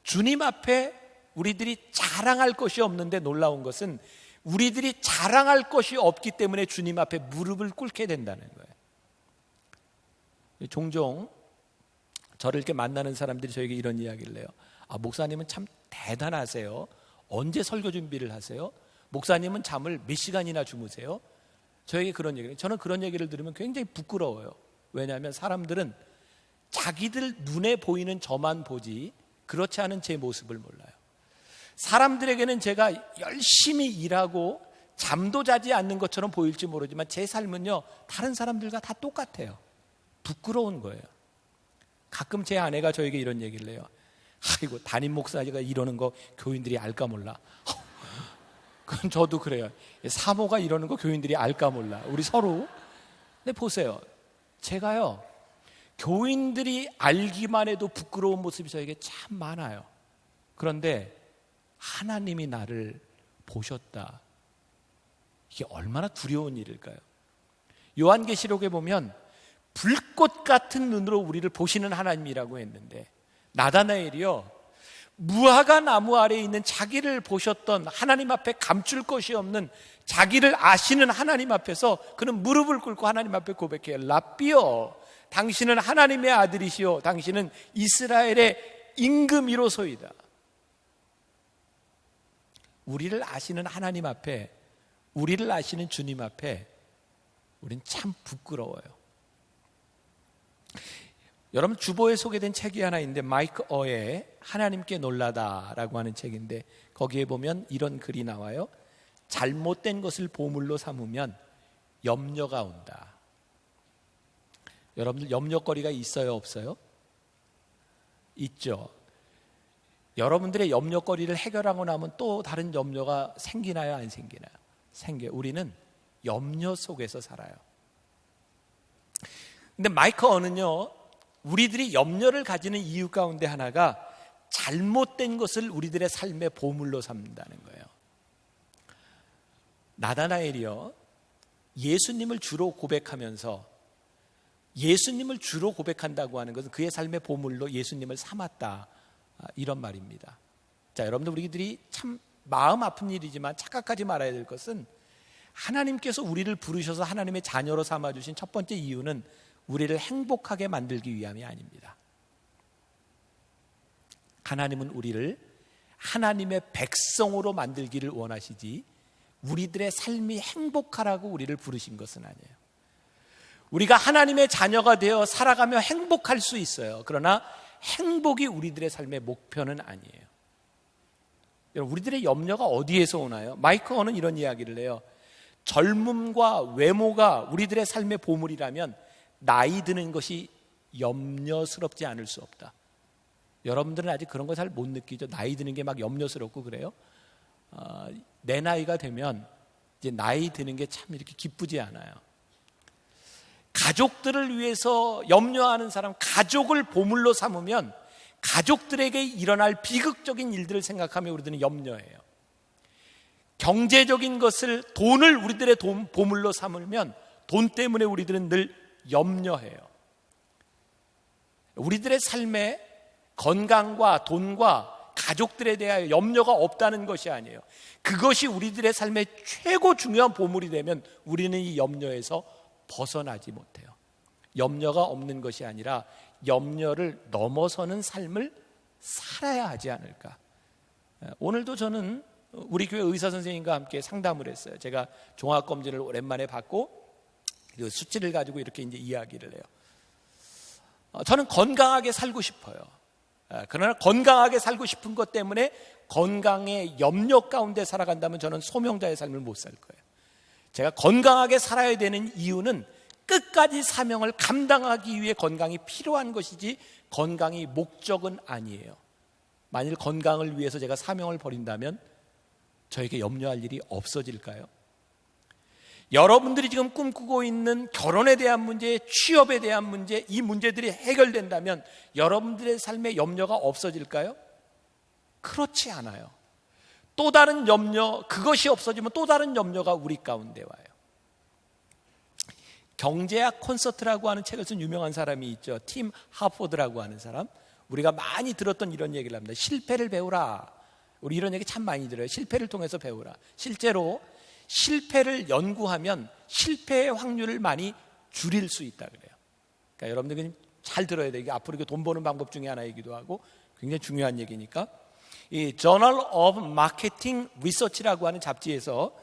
Speaker 3: 주님 앞에 우리들이 자랑할 것이 없는데 놀라운 것은 우리들이 자랑할 것이 없기 때문에 주님 앞에 무릎을 꿇게 된다는 거예요. 종종 저를 이렇게 만나는 사람들이 저에게 이런 이야기를 해요. 목사님은 참 대단하세요. 언제 설교 준비를 하세요? 목사님은 잠을 몇 시간이나 주무세요? 저에게 그런 얘기를 해요. 저는 그런 얘기를 들으면 굉장히 부끄러워요. 왜냐하면 사람들은 자기들 눈에 보이는 저만 보지 그렇지 않은 제 모습을 몰라요. 사람들에게는 제가 열심히 일하고 잠도 자지 않는 것처럼 보일지 모르지만 제 삶은요 다른 사람들과 다 똑같아요. 부끄러운 거예요. 가끔 제 아내가 저에게 이런 얘기를 해요. 아이고 담임 목사가 이러는 거 교인들이 알까 몰라. 그럼 저도 그래요. 사모가 이러는 거 교인들이 알까 몰라. 우리 서로. 근데 보세요. 제가요 교인들이 알기만 해도 부끄러운 모습이 저에게 참 많아요. 그런데 하나님이 나를 보셨다. 이게 얼마나 두려운 일일까요? 요한계시록에 보면 불꽃 같은 눈으로 우리를 보시는 하나님이라고 했는데, 나다나엘이요, 무화과 나무 아래에 있는 자기를 보셨던 하나님 앞에 감출 것이 없는 자기를 아시는 하나님 앞에서 그는 무릎을 꿇고 하나님 앞에 고백해요. 랍비여, 당신은 하나님의 아들이시오, 당신은 이스라엘의 임금이로소이다. 우리를 아시는 하나님 앞에, 우리를 아시는 주님 앞에 우린 참 부끄러워요. 여러분, 주보에 소개된 책이 하나 있는데, 마이크 어의 하나님께 놀라다라고 하는 책인데, 거기에 보면 이런 글이 나와요. 잘못된 것을 보물로 삼으면 염려가 온다. 여러분들 염려거리가 있어요, 없어요? 있죠. 여러분들의 염려거리를 해결하고 나면 또 다른 염려가 생기나요, 안 생기나요? 생겨요. 우리는 염려 속에서 살아요. 근데 마이크 어는요, 우리들이 염려를 가지는 이유 가운데 하나가 잘못된 것을 우리들의 삶의 보물로 삼는다는 거예요. 나다나엘이요, 예수님을 주로 고백하면서, 예수님을 주로 고백한다고 하는 것은 그의 삶의 보물로 예수님을 삼았다, 이런 말입니다. 자, 여러분들, 우리들이 참 마음 아픈 일이지만 착각하지 말아야 될 것은, 하나님께서 우리를 부르셔서 하나님의 자녀로 삼아주신 첫 번째 이유는 우리를 행복하게 만들기 위함이 아닙니다. 하나님은 우리를 하나님의 백성으로 만들기를 원하시지, 우리들의 삶이 행복하라고 우리를 부르신 것은 아니에요. 우리가 하나님의 자녀가 되어 살아가며 행복할 수 있어요. 그러나 행복이 우리들의 삶의 목표는 아니에요. 여러분, 우리들의 염려가 어디에서 오나요? 마이크 어는 이런 이야기를 해요. 젊음과 외모가 우리들의 삶의 보물이라면 나이 드는 것이 염려스럽지 않을 수 없다. 여러분들은 아직 그런 거 잘 못 느끼죠? 나이 드는 게 막 염려스럽고 그래요? 내 나이가 되면 이제 나이 드는 게 참 이렇게 기쁘지 않아요. 가족들을 위해서 염려하는 사람, 가족을 보물로 삼으면 가족들에게 일어날 비극적인 일들을 생각하며 우리들은 염려해요. 경제적인 것을, 돈을 우리들의 보물로 삼으면 돈 때문에 우리들은 늘 염려해요. 우리들의 삶에 건강과 돈과 가족들에 대하여 염려가 없다는 것이 아니에요. 그것이 우리들의 삶의 최고 중요한 보물이 되면 우리는 이 염려에서 벗어나지 못해요. 염려가 없는 것이 아니라 염려를 넘어서는 삶을 살아야 하지 않을까. 오늘도 저는 우리 교회 의사 선생님과 함께 상담을 했어요. 제가 종합검진을 오랜만에 받고 그 수치를 가지고 이렇게 이제 이야기를 해요. 저는 건강하게 살고 싶어요. 그러나 건강하게 살고 싶은 것 때문에 건강의 염려 가운데 살아간다면 저는 소명자의 삶을 못 살 거예요. 제가 건강하게 살아야 되는 이유는 끝까지 사명을 감당하기 위해 건강이 필요한 것이지 건강이 목적은 아니에요. 만일 건강을 위해서 제가 사명을 버린다면 저에게 염려할 일이 없어질까요? 여러분들이 지금 꿈꾸고 있는 결혼에 대한 문제, 취업에 대한 문제, 이 문제들이 해결된다면 여러분들의 삶에 염려가 없어질까요? 그렇지 않아요. 또 다른 염려, 그것이 없어지면 또 다른 염려가 우리 가운데 와요. 경제학 콘서트라고 하는 책을 쓴 유명한 사람이 있죠. 팀 하포드라고 하는 사람. 우리가 많이 들었던 이런 얘기를 합니다. 실패를 배우라. 우리 이런 얘기 참 많이 들어요. 실패를 통해서 배우라. 실제로 실패를 연구하면 실패의 확률을 많이 줄일 수 있다 그래요. 그러니까 여러분들 잘 들어야 돼요. 이게 앞으로 돈 버는 방법 중에 하나이기도 하고 굉장히 중요한 얘기니까. 이 Journal of Marketing Research라고 하는 잡지에서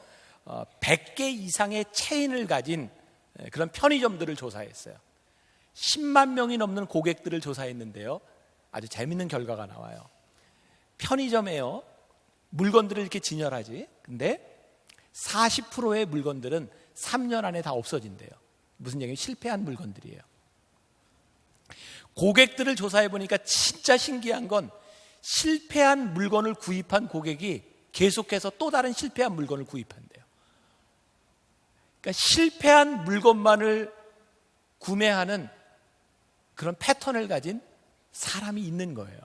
Speaker 3: 100개 이상의 체인을 가진 그런 편의점들을 조사했어요. 10만 명이 넘는 고객들을 조사했는데요. 아주 재밌는 결과가 나와요. 편의점에요, 물건들을 이렇게 진열하지. 근데 40%의 물건들은 3년 안에 다 없어진대요. 무슨 얘기예요? 실패한 물건들이에요. 고객들을 조사해 보니까 진짜 신기한 건 실패한 물건을 구입한 고객이 계속해서 또 다른 실패한 물건을 구입한대요. 그러니까 실패한 물건만을 구매하는 그런 패턴을 가진 사람이 있는 거예요.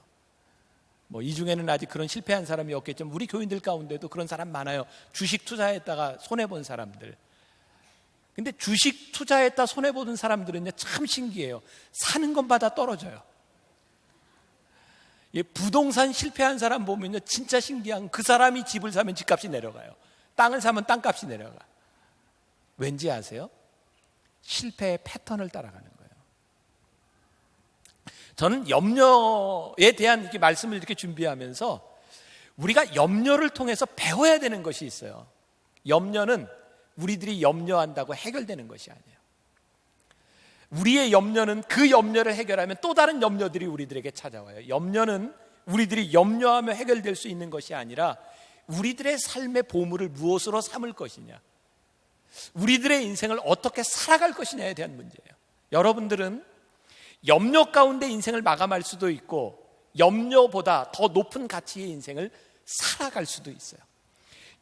Speaker 3: 뭐 이 중에는 아직 그런 실패한 사람이 없겠지만 우리 교인들 가운데도 그런 사람 많아요. 주식 투자했다가 손해본 사람들. 근데 주식 투자했다 손해보는 사람들은요, 참 신기해요. 사는 것마다 떨어져요. 부동산 실패한 사람 보면요, 진짜 신기한, 그 사람이 집을 사면 집값이 내려가요. 땅을 사면 땅값이 내려가. 왠지 아세요? 실패의 패턴을 따라가는 거예요. 저는 염려에 대한 이렇게 말씀을 이렇게 준비하면서 우리가 염려를 통해서 배워야 되는 것이 있어요. 염려는 우리들이 염려한다고 해결되는 것이 아니에요. 우리의 염려는 그 염려를 해결하면 또 다른 염려들이 우리들에게 찾아와요. 염려는 우리들이 염려하며 해결될 수 있는 것이 아니라 우리들의 삶의 보물을 무엇으로 삼을 것이냐, 우리들의 인생을 어떻게 살아갈 것이냐에 대한 문제예요. 여러분들은 염려 가운데 인생을 마감할 수도 있고 염려보다 더 높은 가치의 인생을 살아갈 수도 있어요.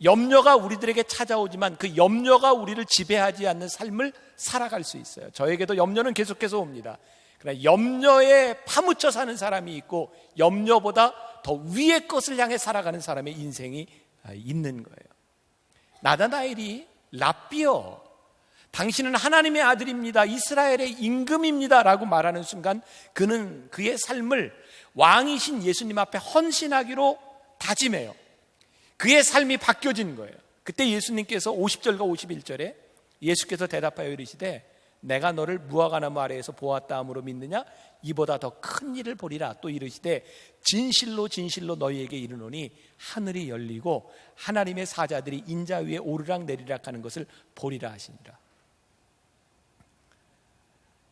Speaker 3: 염려가 우리들에게 찾아오지만 그 염려가 우리를 지배하지 않는 삶을 살아갈 수 있어요. 저에게도 염려는 계속해서 옵니다. 그러나 염려에 파묻혀 사는 사람이 있고 염려보다 더 위의 것을 향해 살아가는 사람의 인생이 있는 거예요. 나다나엘이 랍비여, 당신은 하나님의 아들입니다, 이스라엘의 임금입니다 라고 말하는 순간 그는 그의 삶을 왕이신 예수님 앞에 헌신하기로 다짐해요. 그의 삶이 바뀌어진 거예요. 그때 예수님께서 50절과 51절에 예수께서 대답하여 이르시되 내가 너를 무화과나무 아래에서 보았다 함으로 믿느냐? 이보다 더 큰 일을 보리라. 또 이르시되 진실로 진실로 너희에게 이르노니 하늘이 열리고 하나님의 사자들이 인자 위에 오르락 내리락 하는 것을 보리라 하시니라.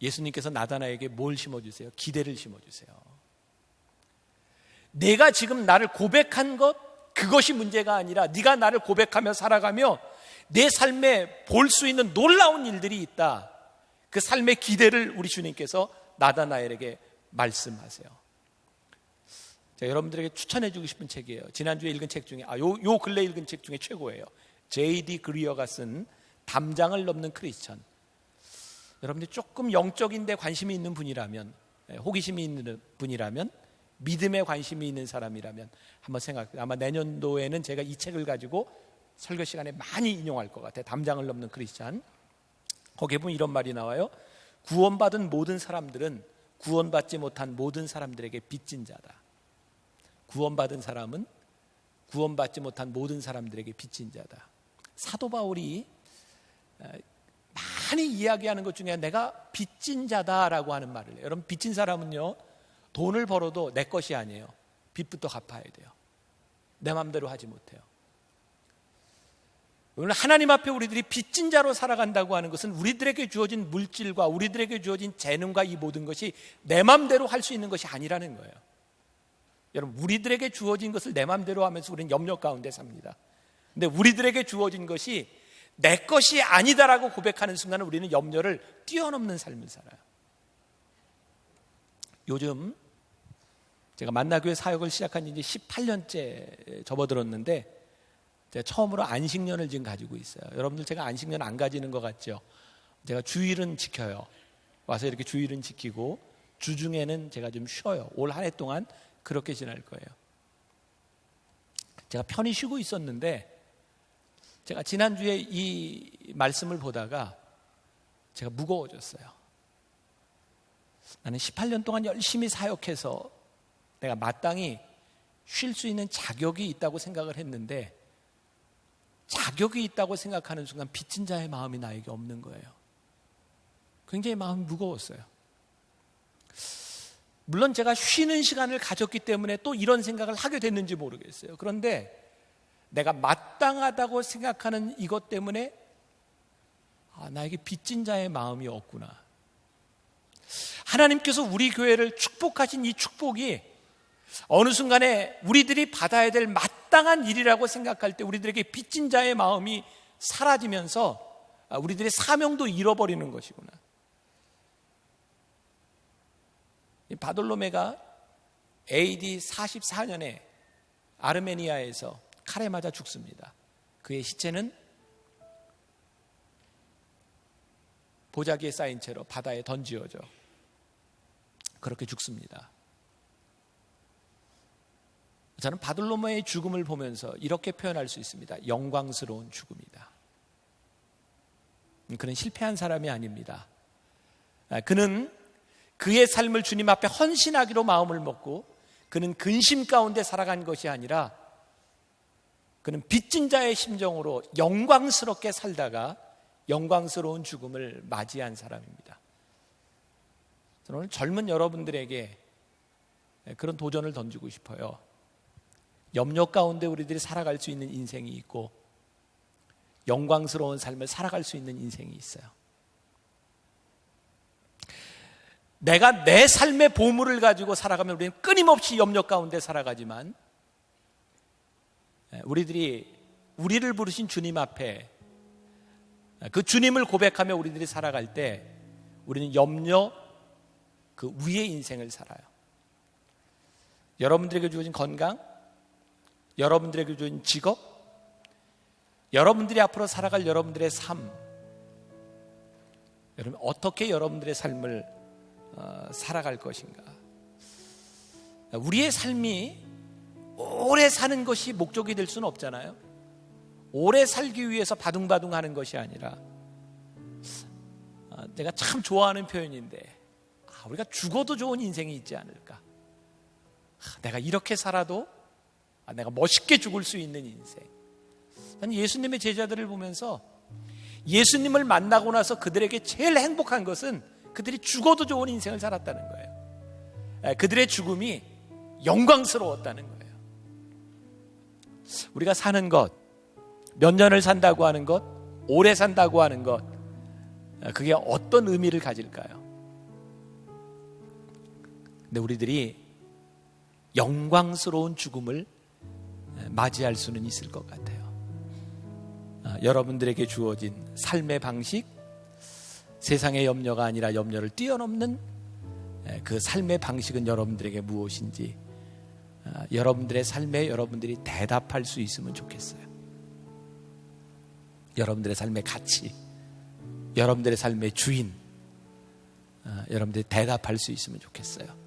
Speaker 3: 예수님께서 나다나에게 뭘 심어주세요? 기대를 심어주세요. 내가 지금 나를 고백한 것, 그것이 문제가 아니라 네가 나를 고백하며 살아가며 내 삶에 볼 수 있는 놀라운 일들이 있다. 그 삶의 기대를 우리 주님께서 나다나엘에게 말씀하세요. 자, 여러분들에게 추천해 주고 싶은 책이에요. 지난주에 읽은 책 중에 요 근래 읽은 책 중에 최고예요. J.D. 그리어가 쓴 담장을 넘는 크리스천. 여러분들이 조금 영적인 데 관심이 있는 분이라면, 호기심이 있는 분이라면, 믿음에 관심이 있는 사람이라면 한번 생각해요. 아마 내년도에는 제가 이 책을 가지고 설교 시간에 많이 인용할 것 같아요. 담장을 넘는 크리스찬. 거기에 보면 이런 말이 나와요. 구원받은 모든 사람들은 구원받지 못한 모든 사람들에게 빚진 자다. 구원받은 사람은 구원받지 못한 모든 사람들에게 빚진 자다. 사도 바울이 많이 이야기하는 것 중에 내가 빚진 자다라고 하는 말을 해요. 여러분, 빚진 사람은요, 돈을 벌어도 내 것이 아니에요. 빚부터 갚아야 돼요. 내 마음대로 하지 못해요. 오늘 하나님 앞에 우리들이 빚진 자로 살아간다고 하는 것은 우리들에게 주어진 물질과 우리들에게 주어진 재능과 이 모든 것이 내 마음대로 할 수 있는 것이 아니라는 거예요. 여러분, 우리들에게 주어진 것을 내 마음대로 하면서 우리는 염려 가운데 삽니다. 근데 우리들에게 주어진 것이 내 것이 아니다라고 고백하는 순간 우리는 염려를 뛰어넘는 삶을 살아요. 요즘 제가 만나교회 사역을 시작한 지 이제 18년째 접어들었는데 제가 처음으로 안식년을 지금 가지고 있어요. 여러분들 제가 안식년 안 가지는 것 같죠? 제가 주일은 지켜요. 와서 이렇게 주일은 지키고 주중에는 제가 좀 쉬어요. 올 한 해 동안 그렇게 지낼 거예요. 제가 편히 쉬고 있었는데 제가 지난주에 이 말씀을 보다가 제가 무거워졌어요. 나는 18년 동안 열심히 사역해서 내가 마땅히 쉴 수 있는 자격이 있다고 생각을 했는데 자격이 있다고 생각하는 순간 빚진 자의 마음이 나에게 없는 거예요. 굉장히 마음이 무거웠어요. 물론 제가 쉬는 시간을 가졌기 때문에 또 이런 생각을 하게 됐는지 모르겠어요. 그런데 내가 마땅하다고 생각하는 이것 때문에 나에게 빚진 자의 마음이 없구나. 하나님께서 우리 교회를 축복하신 이 축복이 어느 순간에 우리들이 받아야 될 마땅한 일이라고 생각할 때 우리들에게 빚진 자의 마음이 사라지면서 우리들의 사명도 잃어버리는 것이구나. 바돌로메가 AD 44년에 아르메니아에서 칼에 맞아 죽습니다. 그의 시체는 보자기에 쌓인 채로 바다에 던지어져 그렇게 죽습니다. 저는 바돌로메의 죽음을 보면서 이렇게 표현할 수 있습니다. 영광스러운 죽음이다. 그는 실패한 사람이 아닙니다. 그는 그의 삶을 주님 앞에 헌신하기로 마음을 먹고 그는 근심 가운데 살아간 것이 아니라 그는 빚진 자의 심정으로 영광스럽게 살다가 영광스러운 죽음을 맞이한 사람입니다. 저는 오늘 젊은 여러분들에게 그런 도전을 던지고 싶어요. 염려 가운데 우리들이 살아갈 수 있는 인생이 있고 영광스러운 삶을 살아갈 수 있는 인생이 있어요. 내가 내 삶의 보물을 가지고 살아가면 우리는 끊임없이 염려 가운데 살아가지만 우리를 부르신 주님 앞에 그 주님을 고백하며 우리들이 살아갈 때 우리는 염려 그 위의 인생을 살아요. 여러분들에게 주어진 건강, 여러분들에게 주어진 직업, 여러분들이 앞으로 살아갈 여러분들의 삶, 여러분 어떻게 여러분들의 삶을 살아갈 것인가? 우리의 삶이 오래 사는 것이 목적이 될 수는 없잖아요. 오래 살기 위해서 바둥바둥 하는 것이 아니라 내가 참 좋아하는 표현인데 우리가 죽어도 좋은 인생이 있지 않을까? 내가 이렇게 살아도 내가 멋있게 죽을 수 있는 인생. 저는 예수님의 제자들을 보면서 예수님을 만나고 나서 그들에게 제일 행복한 것은 그들이 죽어도 좋은 인생을 살았다는 거예요. 그들의 죽음이 영광스러웠다는 거예요. 우리가 사는 것, 몇 년을 산다고 하는 것, 오래 산다고 하는 것, 그게 어떤 의미를 가질까요? 근데 우리들이 영광스러운 죽음을 맞이할 수는 있을 것 같아요. 여러분들에게 주어진 삶의 방식, 세상의 염려가 아니라 염려를 뛰어넘는 그 삶의 방식은 여러분들에게 무엇인지 여러분들의 삶에 여러분들이 대답할 수 있으면 좋겠어요. 여러분들의 삶의 가치, 여러분들의 삶의 주인, 여러분들이 대답할 수 있으면 좋겠어요.